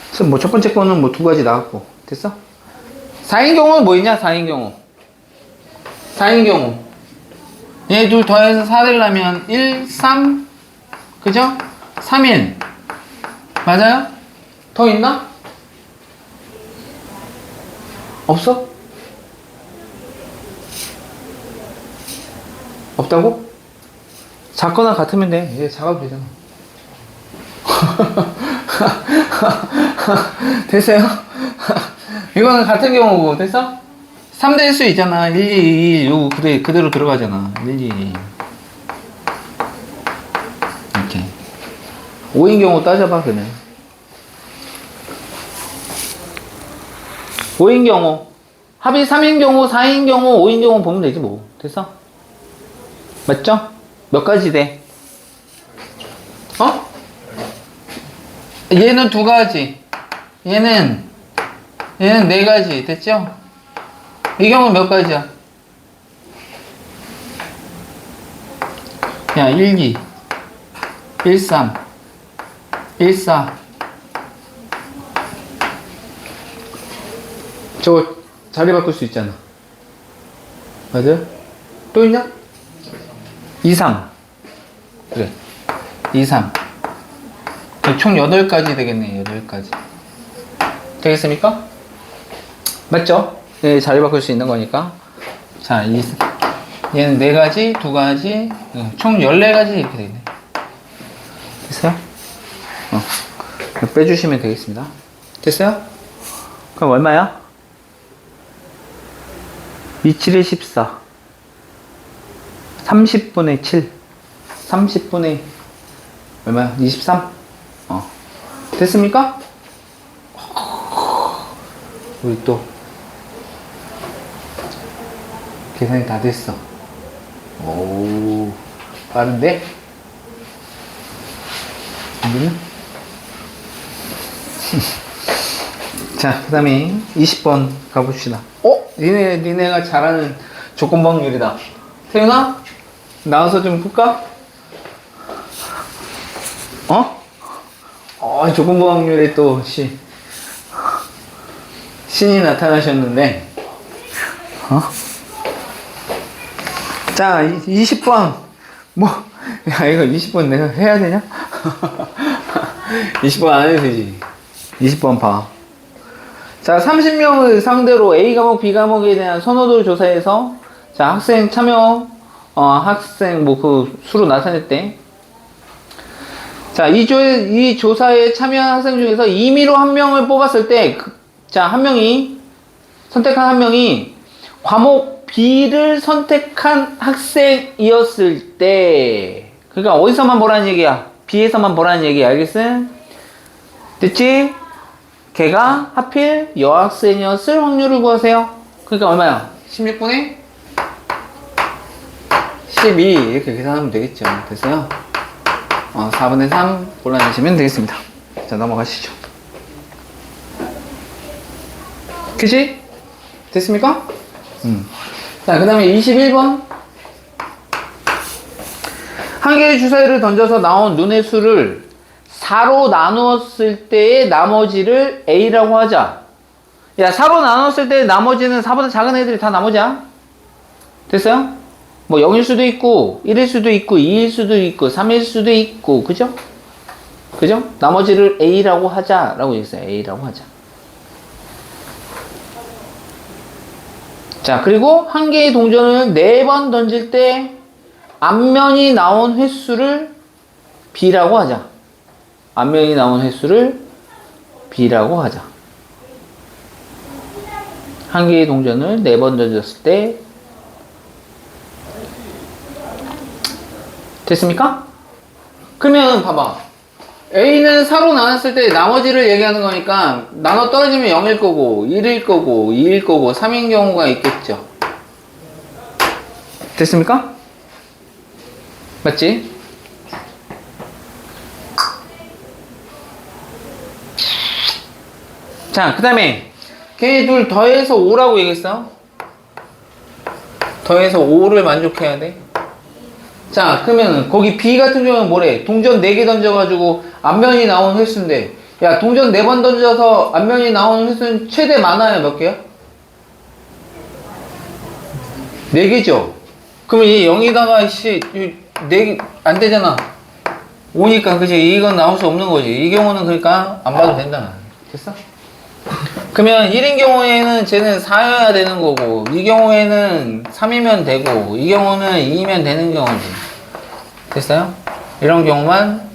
그래서 뭐 첫 번째 거는 뭐 2가지 나왔고 됐어? 4인 경우는 뭐 있냐? 4인 경우 얘 둘 더해서 4 되려면 1, 3 그죠? 3, 1 맞아요? 더 있나? 없어? 없다고? 작거나 같으면 돼. 이제 작아도 되잖아. 됐어요? 이거는 같은 경우고 됐어? 3 될 수 있잖아. 1, 2, 1 요거 그대로 들어가잖아. 1, 2, 1 이렇게 5인 경우 따져봐 그러면 5인 경우 합이 3인 경우 4인 경우 5인 경우 보면 되지 뭐. 됐어? 맞죠? 몇 가지 돼? 얘는 2가지 얘는 4가지 됐죠? 이 경우는 몇 가지야? 야 1, 2 1, 3 1, 4 저거 자리 바꿀 수 있잖아. 맞아요? 또 있냐? 2, 3 그래 2, 3 총 8가지 되겠네. 8가지 되겠습니까? 맞죠? 예, 자리 바꿀 수 있는 거니까. 자, 얘는 4가지, 2가지, 총 14가지 이렇게 되겠네. 됐어요? 빼주시면 되겠습니다. 됐어요? 그럼 얼마야? 2, 7에 14. 30분의 7. 30분의 얼마야? 23? 됐습니까? 우리 또 계산이 다 됐어. 오, 빠른데? 여기는? 자, 그 다음에 20번 가봅시다. 니네가 잘하는 조건부 확률이다. 태윤아? 나와서 좀 풀까? 조건부 확률에 또 신이 나타나셨는데 자 20번 야 이거 20번 내가 해야 되냐? 20번 안 해도 되지. 20번 봐. 자 30명을 상대로 A 과목 B 과목에 대한 선호도 조사해서 자 학생 참여 학생 그 수로 나타냈대. 자 이 조사에 참여한 학생 중에서 임의로 한 명을 뽑았을 때 자 선택한 한 명이 과목 B를 선택한 학생이었을 때 그러니까 어디서만 보라는 얘기야? B에서만 보라는 얘기야. 알겠음? 됐지? 걔가 하필 여학생이었을 확률을 구하세요. 그러니까 얼마야? 16분의 12 이렇게 계산하면 되겠죠. 됐어요? 4분의 3 골라내시면 되겠습니다. 자 넘어가시죠. 그치? 됐습니까? 자, 그 다음에 21번. 한 개의 주사위를 던져서 나온 눈의 수를 4로 나누었을 때의 나머지를 A라고 하자. 야, 4로 나눴을 때 나머지는 4보다 작은 애들이 다 나머지야. 됐어요? 뭐 0일 수도 있고 1일 수도 있고 2일 수도 있고 3일 수도 있고 그죠? 그죠? 나머지를 A라고 하자라고 얘기했어요. A라고 하자. 자, 그리고 한 개의 동전을 4번 던질 때 앞면이 나온 횟수를 B라고 하자. 앞면이 나온 횟수를 B라고 하자. 한 개의 동전을 4번 던졌을 때 됐습니까? 그러면 봐봐. A는 4로 나눴을 때 나머지를 얘기하는 거니까 나눠 떨어지면 0일 거고 1일 거고 2일 거고 3인 경우가 있겠죠. 됐습니까? 맞지? 자, 그 다음에 걔 둘 더해서 5라고 얘기했어. 더해서 5를 만족해야 돼. 자, 그러면 거기 B 같은 경우는 뭐래? 동전 4개 던져가지고 앞면이 나온 횟수인데, 야, 동전 4번 던져서 앞면이 나온 횟수는 최대 많아요? 몇 개야? 4개죠? 그러면 이 0에다가, 씨, 4개, 안 되잖아. 5니까, 그치? 이건 나올 수 없는 거지. 이 경우는 그러니까 안 봐도 된다. 됐어? 그러면 1인 경우에는 쟤는 4여야 되는 거고, 이 경우에는 3이면 되고, 이 경우는 2이면 되는 경우지. 됐어요? 이런 경우만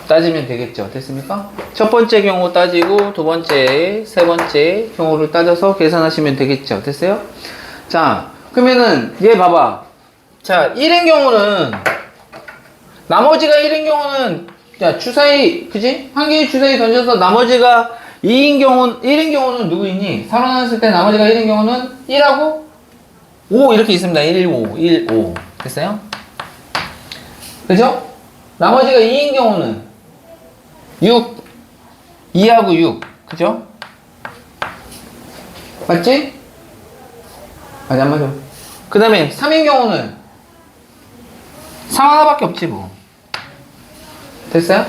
따지면 되겠죠. 됐습니까? 첫 번째 경우 따지고, 두 번째, 세 번째 경우를 따져서 계산하시면 되겠죠. 됐어요? 자, 그러면은, 얘 봐봐. 자, 1인 경우는, 나머지가 1인 경우는, 야, 주사위, 그지? 한 개의 주사위 던져서 나머지가 1인 경우는 누구 있니? 4로 나눴을 때 나머지가 1인 경우는 1하고 5 이렇게 있습니다. 1, 5, 1, 5. 됐어요? 그죠? 나머지가 2인 경우는 6, 2하고 6. 그죠? 맞지? 맞아, 안 맞아. 그 다음에 3인 경우는 3 하나밖에 없지, 뭐. 됐어요?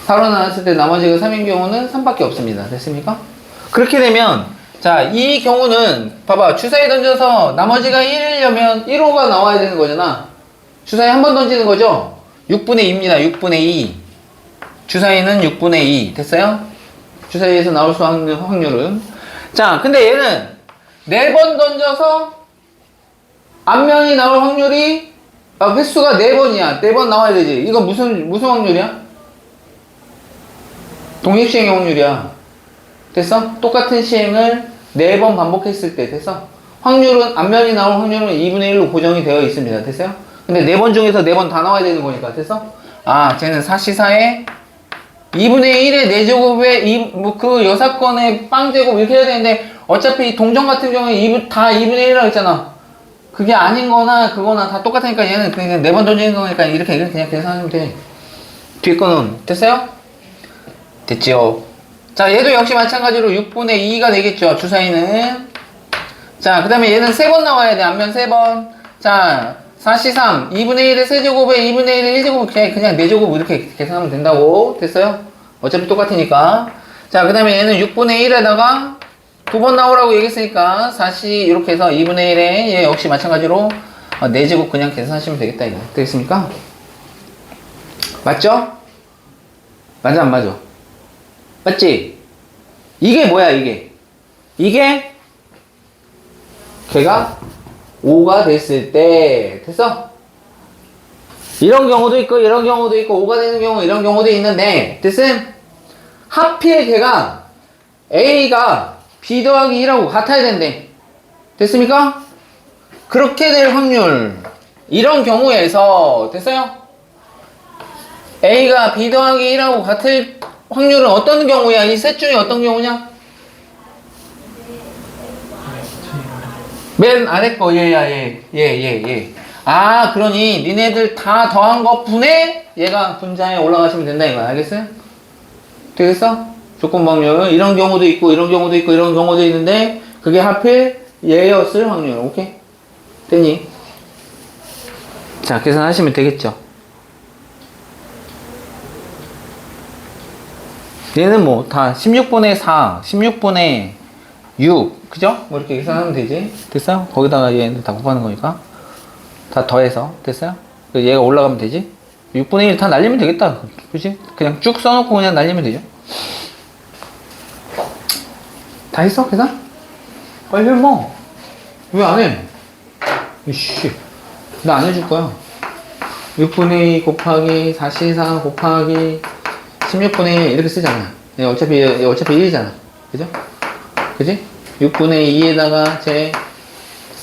4로 나눴을 때 나머지가 3인 경우는 3밖에 없습니다. 됐습니까? 그렇게 되면, 자, 이 경우는, 봐봐, 주사위 던져서 나머지가 1이려면 1호가 나와야 되는 거잖아. 주사위 한 번 던지는 거죠? 6분의 2입니다. 6분의 2. 주사위는 6분의 2. 됐어요? 주사위에서 나올 수 있는 확률은. 자, 근데 얘는 4번 던져서 앞면이 나올 확률이, 횟수가 4번이야. 4번 나와야 되지. 이건 무슨 확률이야? 독립시행의 확률이야. 됐어? 똑같은 시행을 4번 반복했을 때, 됐어? 확률은, 앞면이 나올 확률은 2분의 1로 고정이 되어 있습니다. 됐어요? 근데 4번 중에서 4번 다 나와야 되는 거니까, 됐어? 아, 쟤는 4시사에 2분의 1의 4제곱에, 그 여사건의 빵제곱 이렇게 해야 되는데, 어차피 동전 같은 경우에 다 2분의 1이라고 했잖아. 그게 아닌 거나, 그거나 다 똑같으니까 얘는 그냥 4번 던지는 거니까 이렇게 그냥 계산하면 돼. 뒤에 거는, 됐어요? 됐지요. 자, 얘도 역시 마찬가지로 6분의 2가 되겠죠. 주사위는. 자, 그 다음에 얘는 3번 나와야 돼. 앞면 3번. 자, 4C3. 2분의 1의 세제곱에 2분의 1의 1제곱 그냥 4제곱 이렇게 계산하면 된다고. 됐어요? 어차피 똑같으니까. 자, 그 다음에 얘는 6분의 1에다가 2번 나오라고 얘기했으니까 4C 이렇게 해서 2분의 1에 얘 역시 마찬가지로 4제곱 그냥 계산하시면 되겠다. 이거. 되겠습니까? 맞죠? 맞아, 안 맞아? 맞지? 이게 뭐야, 이게? 이게 걔가 5가 됐을 때, 됐어? 이런 경우도 있고, 이런 경우도 있고, 5가 되는 경우, 이런 경우도 있는데, 됐음? 하필 걔가 A가 B 더하기 1하고 같아야 된대. 됐습니까? 그렇게 될 확률. 이런 경우에서, 됐어요? A가 B 더하기 1하고 같을 확률은 어떤 경우야? 이 셋 중에 어떤 경우냐? 맨 아래 거, 얘야, 얘. 아, 그러니, 니네들 다 더한 것 분에 얘가 분자에 올라가시면 된다, 이거. 알겠어요? 되겠어? 조건 확률. 이런 경우도 있고, 이런 경우도 있고, 이런 경우도 있는데, 그게 하필 얘였을 확률. 오케이? 됐니? 자, 계산하시면 되겠죠? 얘는 뭐 다 16분의 4, 16분의 6, 그죠? 뭐 이렇게 계산하면 되지. 됐어요? 거기다가 얘는 다 곱하는 거니까. 다 더해서. 됐어요? 얘가 올라가면 되지. 6분의 1 다 날리면 되겠다. 그치? 그냥 쭉 써놓고 그냥 날리면 되죠. 다 했어? 계산? 빨리 해, 뭐. 왜 안 해? 이씨. 나 안 해줄 거야. 6분의 2 곱하기 4C4 곱하기 16분의 1 이렇게 쓰잖아. 어차피 1이잖아. 그죠? 그지? 6분의 2에다가 제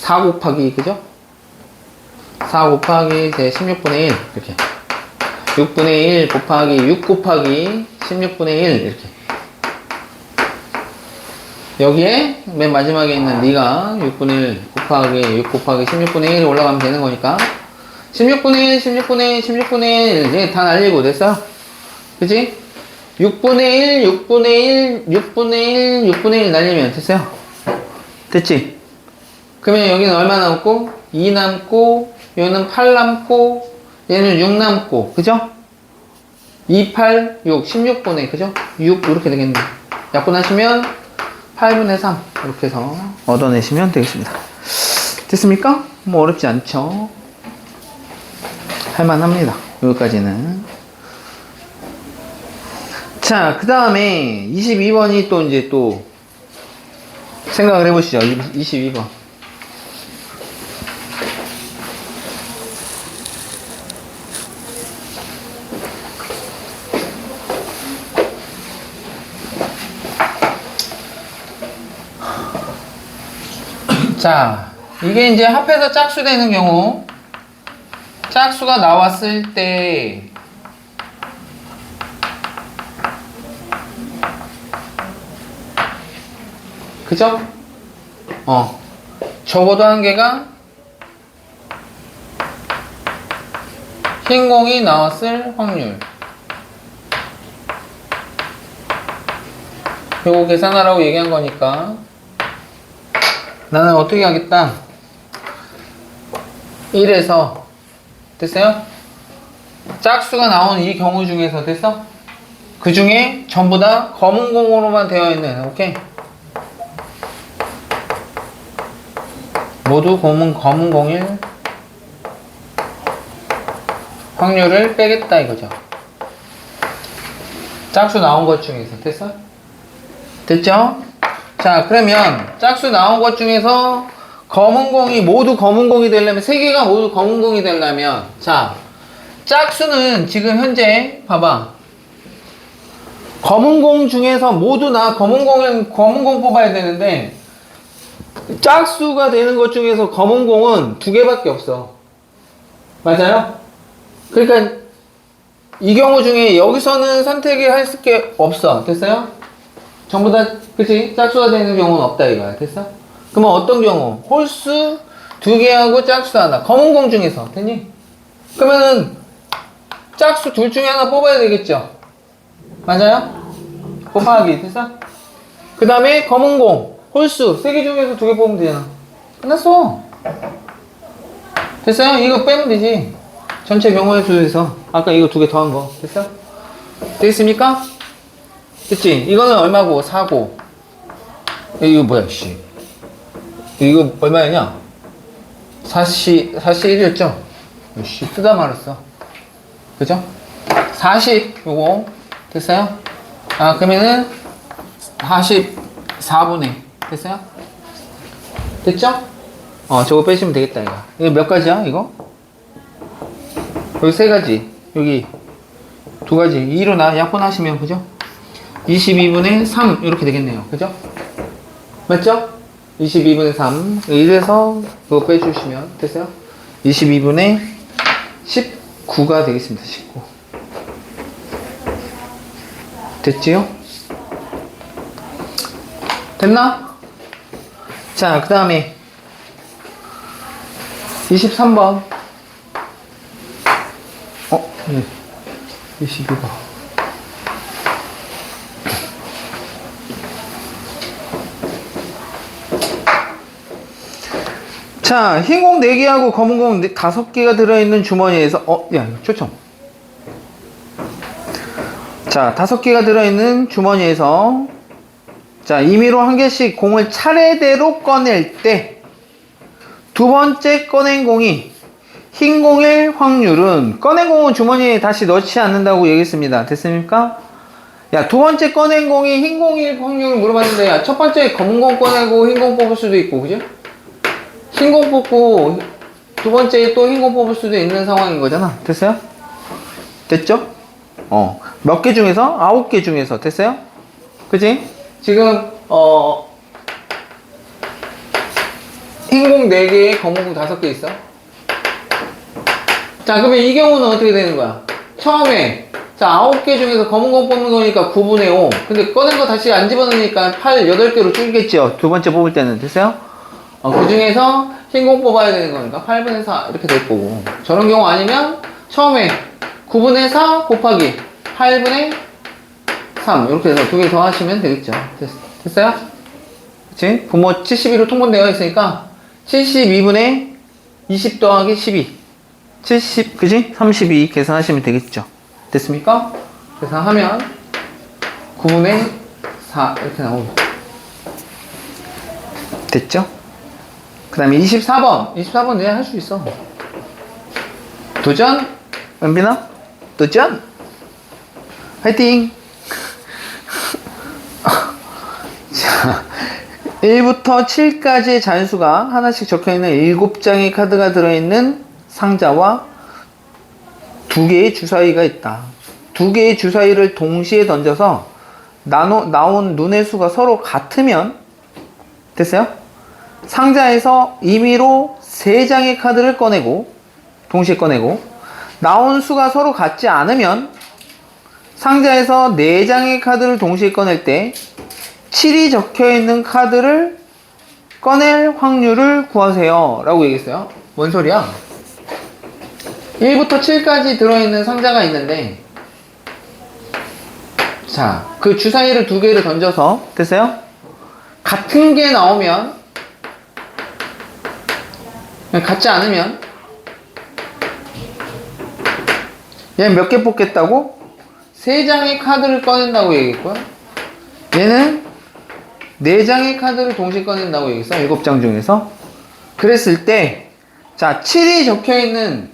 4 곱하기, 그죠? 4 곱하기 제 16분의 1 이렇게. 6분의 1 곱하기 6 곱하기 16분의 1 이렇게. 여기에 맨 마지막에 있는 네가 6분의 1 곱하기 6 곱하기 16분의 1이 올라가면 되는 거니까 16분의 1, 16분의 1, 16분의 1 이제 다 날리고 됐어? 그치? 6분의 1, 6분의 1, 6분의 1, 6분의 1 날리면 됐어요? 됐지? 그러면 여기는 얼마 남고? 2 남고 얘는 8 남고 얘는 6 남고 그죠? 2, 8, 6, 16분의 그죠? 6 이렇게 되겠네. 약분하시면 8분의 3 이렇게 해서 얻어내시면 되겠습니다. 됐습니까? 뭐 어렵지 않죠? 할만합니다. 여기까지는. 자, 그 다음에 22번이 또 이제 또 생각을 해보시죠. 22번. 자, 이게 이제 합해서 짝수 되는 경우, 짝수가 나왔을 때, 그죠? 적어도 한 개가 흰 공이 나왔을 확률. 요거 계산하라고 얘기한 거니까. 나는 어떻게 하겠다? 1에서 됐어요? 짝수가 나온 이 경우 중에서 됐어? 그 중에 전부 다 검은 공으로만 되어 있는 오케이? 모두 검은 공일 확률을 빼겠다 이거죠. 짝수 나온 것 중에서 됐어? 됐죠? 자, 그러면 짝수 나온 것 중에서 검은 공이 모두 검은 공이 되려면 세 개가 모두 검은 공이 되려면 자, 짝수는 지금 현재 봐봐. 검은 공 중에서 모두 나 검은 공 뽑아야 되는데 짝수가 되는 것 중에서 검은 공은 두 개밖에 없어. 맞아요? 그러니까 이 경우 중에 여기서는 선택이 할 게 없어. 됐어요? 전부 다 그치? 짝수가 되는 경우는 없다 이거야. 됐어? 그러면 어떤 경우? 홀수 두 개하고 짝수 하나. 검은 공 중에서 됐니? 그러면은 짝수 둘 중에 하나 뽑아야 되겠죠? 맞아요? 곱하기 됐어? 그 다음에 검은 공 홀수 세 개 중에서 두 개 뽑으면 되잖아. 끝났어. 됐어요? 이거 빼면 되지. 전체 경우의 수에서 아까 이거 두 개 더한 거 됐어? 되겠습니까? 됐지? 이거는 얼마고? 4고 이거 뭐야 씨 이거 얼마였냐? 41이었죠? 씨 쓰다 말았어. 그죠? 40 요거 됐어요? 아 그러면은 44분의 됐어요? 됐죠? 저거 빼시면 되겠다 이거. 이거 몇 가지야 이거? 여기 세 가지 여기 두 가지 2로 약분하시면 그죠? 22분의 3 이렇게 되겠네요. 그죠? 맞죠? 22분의 3 이래서 그거 빼주시면 됐어요? 22분의 19가 되겠습니다. 19 됐지요? 됐나? 자, 그 다음에 23번 네. 22번 자, 흰 공 4개하고 검은 공 5개가 들어있는 주머니에서 야, 이거 초점. 자, 5개가 들어있는 주머니에서 자, 임의로 한 개씩 공을 차례대로 꺼낼 때 두 번째 꺼낸 공이 흰 공일 확률은, 꺼낸 공은 주머니에 다시 넣지 않는다고 얘기했습니다. 됐습니까? 야, 두 번째 꺼낸 공이 흰 공일 확률을 물어봤는데, 야, 첫 번째 검은 공 꺼내고 흰 공 뽑을 수도 있고, 그죠? 흰 공 뽑고 두 번째 또 흰 공 뽑을 수도 있는 상황인 거잖아. 됐어요? 됐죠? 몇 개 중에서? 9개 중에서. 됐어요? 그치? 지금 흰공 4개, 검은공 5개 있어. 자, 그러면 이 경우는 어떻게 되는 거야? 처음에 자, 9개 중에서 검은공 뽑는 거니까 9분의 5. 근데 꺼낸 거 다시 안 집어넣으니까 8개로 줄겠죠? 두 번째 뽑을 때는. 됐어요? 그 중에서 흰공 뽑아야 되는 거니까 8분의 4 이렇게 될 거고, 저런 경우 아니면 처음에 9분의 4 곱하기 8분의 3 이렇게 해서 2개 더 하시면 되겠죠. 됐어요? 그치? 부모 72로 통분되어 있으니까 72분의 20 더하기 12 70, 그지? 32 계산하시면 되겠죠. 됐습니까? 계산하면 9분의 4 이렇게 나오죠. 됐죠? 그 다음에 24번 내가 할 수 있어. 도전? 은빈아? 도전? 화이팅! 자, 1부터 7까지의 잔수가 하나씩 적혀있는 7장의 카드가 들어있는 상자와 2개의 주사위가 있다. 2개의 주사위를 동시에 던져서 나온 눈의 수가 서로 같으면, 됐어요? 상자에서 임의로 3장의 카드를 꺼내고, 동시에 꺼내고, 나온 수가 서로 같지 않으면 상자에서 4장의 카드를 동시에 꺼낼 때 7이 적혀있는 카드를 꺼낼 확률을 구하세요 라고 얘기했어요. 뭔 소리야? 1부터 7까지 들어있는 상자가 있는데, 자, 그 주사위를 2개를 던져서, 됐어요? 같은 게 나오면, 같지 않으면, 얘는 몇 개 뽑겠다고? 3장의 카드를 꺼낸다고 얘기했고요. 얘는 4장의 카드를 동시에 꺼낸다고 얘기했어. 7장 중에서. 그랬을 때, 자, 7이 적혀있는,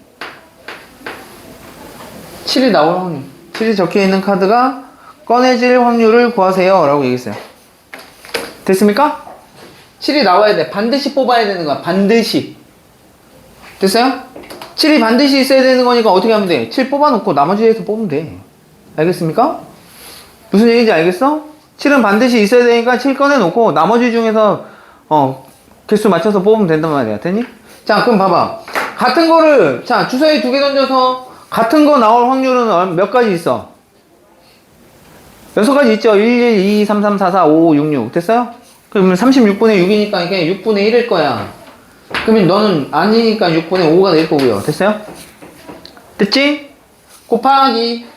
7이 나올 확률. 7이 적혀있는 카드가 꺼내질 확률을 구하세요 라고 얘기했어요. 됐습니까? 7이 나와야 돼. 반드시 뽑아야 되는 거야. 반드시. 됐어요? 7이 반드시 있어야 되는 거니까 어떻게 하면 돼? 7 뽑아놓고 나머지에서 뽑으면 돼. 알겠습니까? 무슨 얘기인지 알겠어? 7은 반드시 있어야 되니까 7 꺼내놓고 나머지 중에서 개수 맞춰서 뽑으면 된단 말이야. 됐니? 자, 그럼 봐봐. 같은 거를, 자, 주사위 2개 던져서 같은 거 나올 확률은 몇 가지 있어? 6가지 있죠? 1, 1, 2, 3, 3, 4, 4, 5, 6, 6. 됐어요? 그러면 36분의 6이니까 이게 6분의 1일 거야. 그러면 너는 아니니까 6분의 5가 될 거고요. 됐어요? 됐지? 곱하기.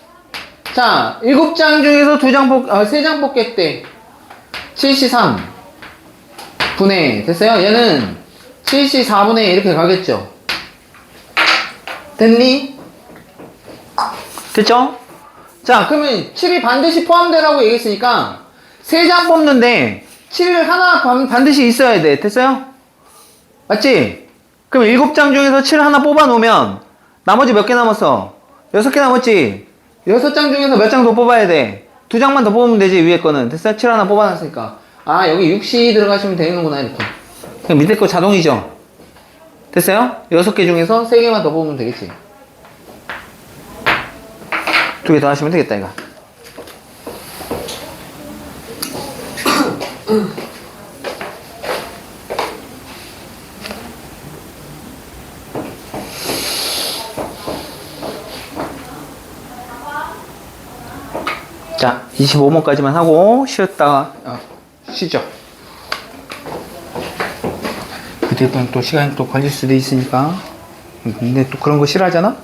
자, 7장 중에서 3장 뽑겠대. 73 분의, 됐어요? 얘는 74분의 이렇게 가겠죠? 됐니? 됐죠? 자, 그러면 7이 반드시 포함되라고 얘기했으니까 3장 뽑는데 7을 하나 반드시 있어야 돼. 됐어요? 맞지? 그럼 7장 중에서 7 하나 뽑아 놓으면 나머지 몇 개 남았어? 6개 남았지? 6장 중에서 몇 장 더 뽑아야 돼? 2장만 더 뽑으면 되지, 위에 거는. 됐어? 7 하나 뽑아놨으니까. 아, 여기 6시 들어가시면 되는구나, 이렇게. 그럼 밑에 거 자동이죠? 됐어요? 6개 중에서 3개만 더 뽑으면 되겠지. 2개 더 하시면 되겠다, 이거. 자, 25번까지만 하고 쉬었다가 쉬죠. 그때부터는 또 시간이 또 걸릴 수도 있으니까. 근데 또 그런 거 싫어하잖아?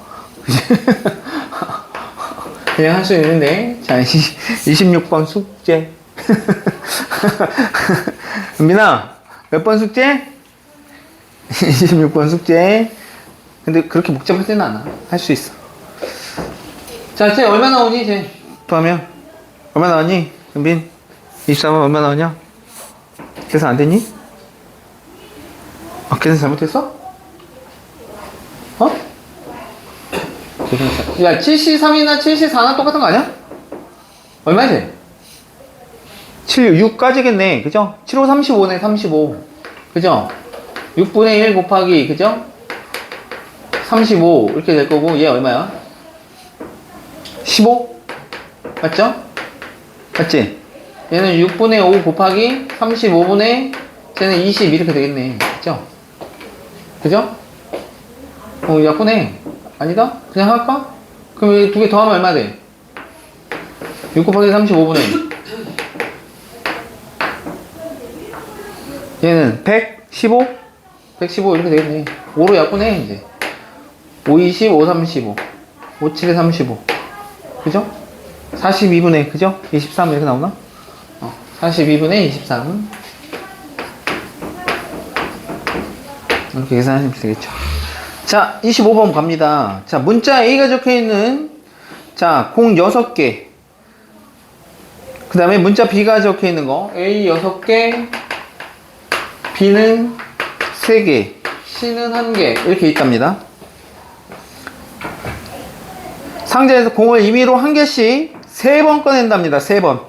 그냥 할 수 있는데. 자, 26번 숙제. 은빈아, 몇 번 숙제? 26번 숙제. 근데 그렇게 복잡하지는 않아. 할 수 있어. 자, 쟤 얼마 나오니, 쟤? 더하면? 얼마 나왔니? 은빈? 24번 얼마 나왔냐? 계산 안 됐니? 아, 계산 잘못했어? 어? 야, 73이나 74나 똑같은 거 아니야? 얼마지? 6까지겠네. 그죠? 7, 5, 35네, 35. 그죠? 6분의 1 곱하기, 그죠? 35. 이렇게 될 거고, 얘 얼마야? 15? 맞죠? 맞지? 얘는 6분의 5 곱하기 35분의, 쟤는 20 이렇게 되겠네. 그죠? 그죠? 약분해. 아니다? 그냥 할까? 그럼 두 개 더하면 얼마 돼? 6 곱하기 35분의 얘는 115? 115 이렇게 되겠네. 5로 약분해 이제. 5, 20, 5, 35 5, 7에 35 그죠? 42분의 그죠? 23 이렇게 나오나? 42분의 23 이렇게 계산하시면 되겠죠. 자, 25번 갑니다. 자, 문자 A가 적혀있는, 자, 공 6개. 그 다음에 문자 B가 적혀있는 거. A 6개, B는 3개, C는 1개. 이렇게 있답니다. 상자에서 공을 임의로 1개씩 3번 꺼낸답니다. 3번.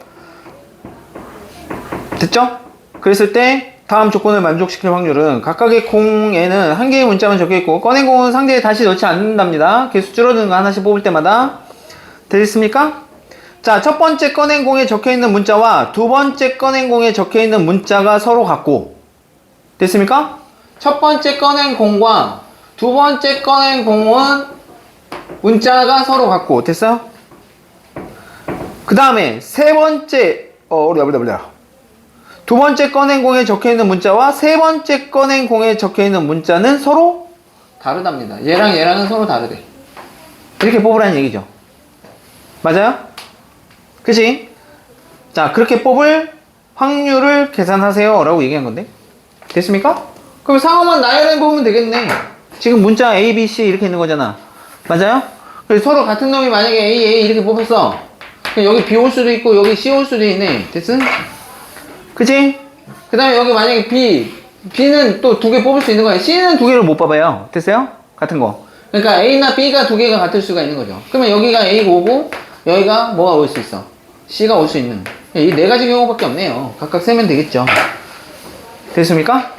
됐죠? 그랬을 때, 다음 조건을 만족시킬 확률은 각각의 공에는 한 개의 문자만 적혀있고 꺼낸 공은 상자에 다시 넣지 않는답니다. 개수 줄어드는 거 하나씩 뽑을 때마다. 되겠습니까? 자, 첫 번째 꺼낸 공에 적혀있는 문자와 두 번째 꺼낸 공에 적혀있는 문자가 서로 같고, 됐습니까? 첫 번째 꺼낸 공과 두 번째 꺼낸 공은 문자가 서로 같고, 됐어요? 그 다음에 세 번째 두 번째 꺼낸 공에 적혀있는 문자와 세 번째 꺼낸 공에 적혀있는 문자는 서로 다르답니다. 얘랑 얘랑은 서로 다르대. 이렇게 뽑으라는 얘기죠. 맞아요? 그치? 자, 그렇게 뽑을 확률을 계산하세요 라고 얘기한 건데, 됐습니까? 그럼 상호만 나열해 보면 되겠네. 지금 문자 A, B, C 이렇게 있는 거잖아. 맞아요? 그래서 서로 같은 놈이 만약에 A, A 이렇게 뽑았어. 그럼 여기 B 올 수도 있고 여기 C 올 수도 있네. 됐음? 그치? 그 다음에 여기 만약에 B는 또 2개 뽑을 수 있는 거야. C는 2개를 못 뽑아요. 됐어요? 같은 거. 그러니까 A나 B가 2개가 같을 수가 있는 거죠. 그러면 여기가 A가 오고, 여기가 뭐가 올 수 있어? C가 올 수 있는. 이 4가지 경우밖에 없네요. 각각 세면 되겠죠. 됐습니까?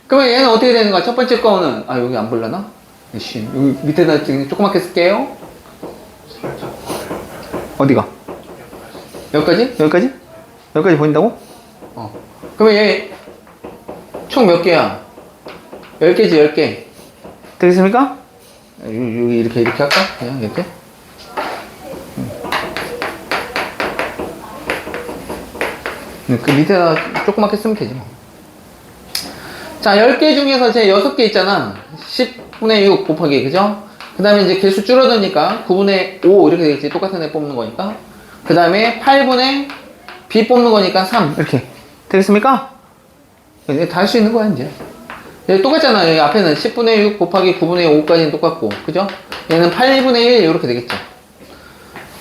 그러면 얘는 어떻게 되는 거야? 첫 번째 거는, 여기 안 볼라나? 여기 밑에다 조그맣게 쓸게요. 어디가? 여기까지? 여기까지? 여기까지 보인다고? 그러면 얘 총 몇 개야? 10개지, 10개. 되겠습니까? 여기 이렇게 할까? 그냥 이렇게. 그 밑에다 조그맣게 쓰면 되지 뭐. 자, 10개 중에서 제 6개 있잖아. 10분의 6 곱하기, 그죠? 그 다음에 이제 개수 줄어드니까 9분의 5 이렇게 되겠지. 똑같은 애 뽑는 거니까. 그 다음에 8분의 B 뽑는 거니까 3 이렇게 되겠습니까? 다 할 수 있는 거야 이제. 얘 똑같잖아. 여기 앞에는 10분의 6 곱하기 9분의 5까지는 똑같고, 그죠? 얘는 8분의 1 이렇게 되겠죠.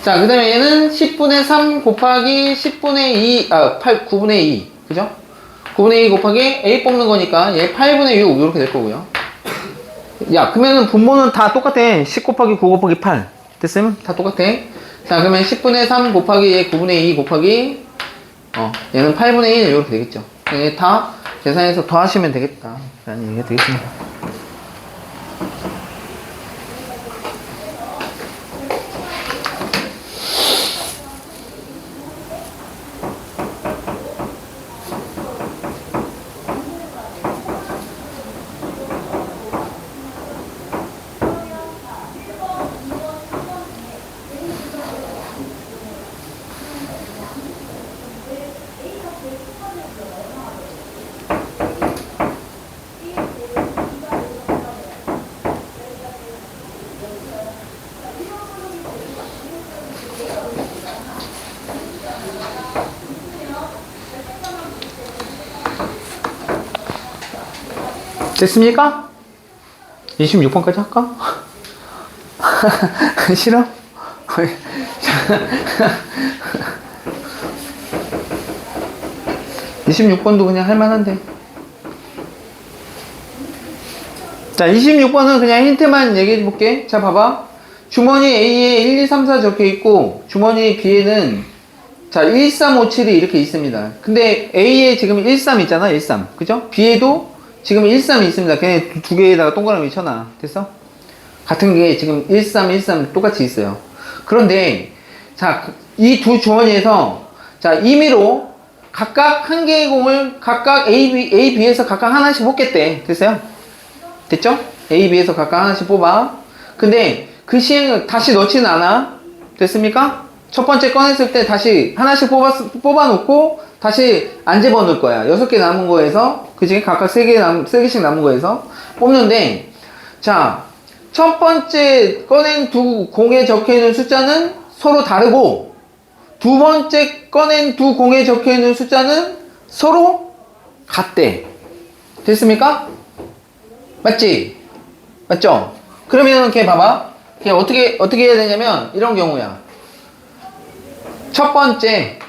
자, 그 다음에 얘는 10분의 3 곱하기 10분의 2, 9분의 2, 그죠? 9분의 2 곱하기 A 뽑는 거니까 얘 8분의 6 이렇게 될 거고요. 야, 그러면은 분모는 다 똑같아. 10 곱하기 9 곱하기 8 됐으면 다 똑같아. 자, 그러면 10분의 3 곱하기 얘 9분의 2 곱하기 얘는 8분의 1 이렇게 되겠죠. 얘 다 계산해서 더하시면 되겠다 라는 얘기가 되겠습니다. 됐습니까? 26번까지 할까? 싫어? 26번도 그냥 할만한데. 자, 26번은 그냥 힌트만 얘기해 볼게. 자, 봐봐. 주머니 A에 1, 2, 3, 4 적혀 있고, 주머니 B에는, 자, 1, 3, 5, 7이 이렇게 있습니다. 근데 A에 지금 1, 3 있잖아, 1, 3. 그죠? B에도 지금 1, 3이 있습니다. 걔네 두 개에다가 동그라미 쳐놔. 됐어? 같은 게 지금 1, 3, 1, 3 똑같이 있어요. 그런데, 자, 이 두 주머니에서, 자, 임의로 각각 한 개의 공을 각각 A, B에서 각각 하나씩 뽑겠대. 됐어요? 됐죠? A, B에서 각각 하나씩 뽑아. 근데 그 시행을 다시 넣지는 않아. 됐습니까? 첫 번째 꺼냈을 때 다시 하나씩 뽑아놓고 다시 안 집어넣을 거야. 6개 남은 거에서, 그지? 각각 3개씩 남은 거에서 뽑는데, 자, 첫 번째 꺼낸 두 공에 적혀있는 숫자는 서로 다르고, 두 번째 꺼낸 두 공에 적혀있는 숫자는 서로 같대. 됐습니까? 맞지? 맞죠? 그러면 걔 봐봐. 걔 어떻게 해야 되냐면, 이런 경우야. 첫 번째,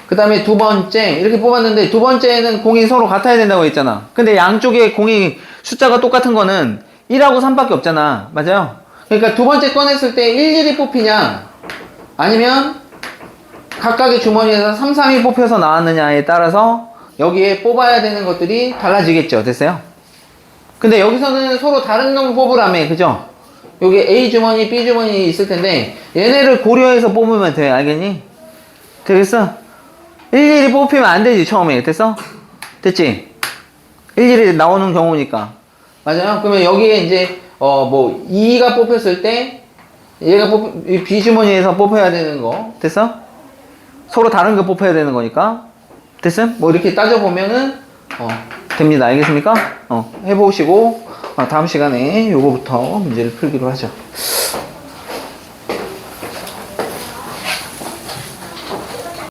그 다음에 두 번째, 이렇게 뽑았는데, 두 번째는 공이 서로 같아야 된다고 했잖아. 근데 양쪽에 공이 숫자가 똑같은 거는 1하고 3밖에 없잖아. 맞아요? 그러니까 두 번째 꺼냈을 때 1, 1이 뽑히냐, 아니면 각각의 주머니에서 3, 3이 뽑혀서 나왔느냐에 따라서 여기에 뽑아야 되는 것들이 달라지겠죠. 됐어요? 근데 여기서는 서로 다른 놈 뽑으라며, 그죠? 여기 A 주머니, B 주머니 있을 텐데, 얘네를 고려해서 뽑으면 돼. 알겠니? 되겠어? 일일이 뽑히면 안 되지, 처음에. 됐어? 됐지? 일일이 나오는 경우니까. 맞아요? 그러면 여기에 이제, 2가 뽑혔을 때, B 주머니에서 뽑혀야 되는 거. 됐어? 서로 다른 거 뽑혀야 되는 거니까. 됐음? 뭐 이렇게 따져보면은, 됩니다. 알겠습니까? 해보시고, 다음 시간에 요거부터 문제를 풀기로 하죠.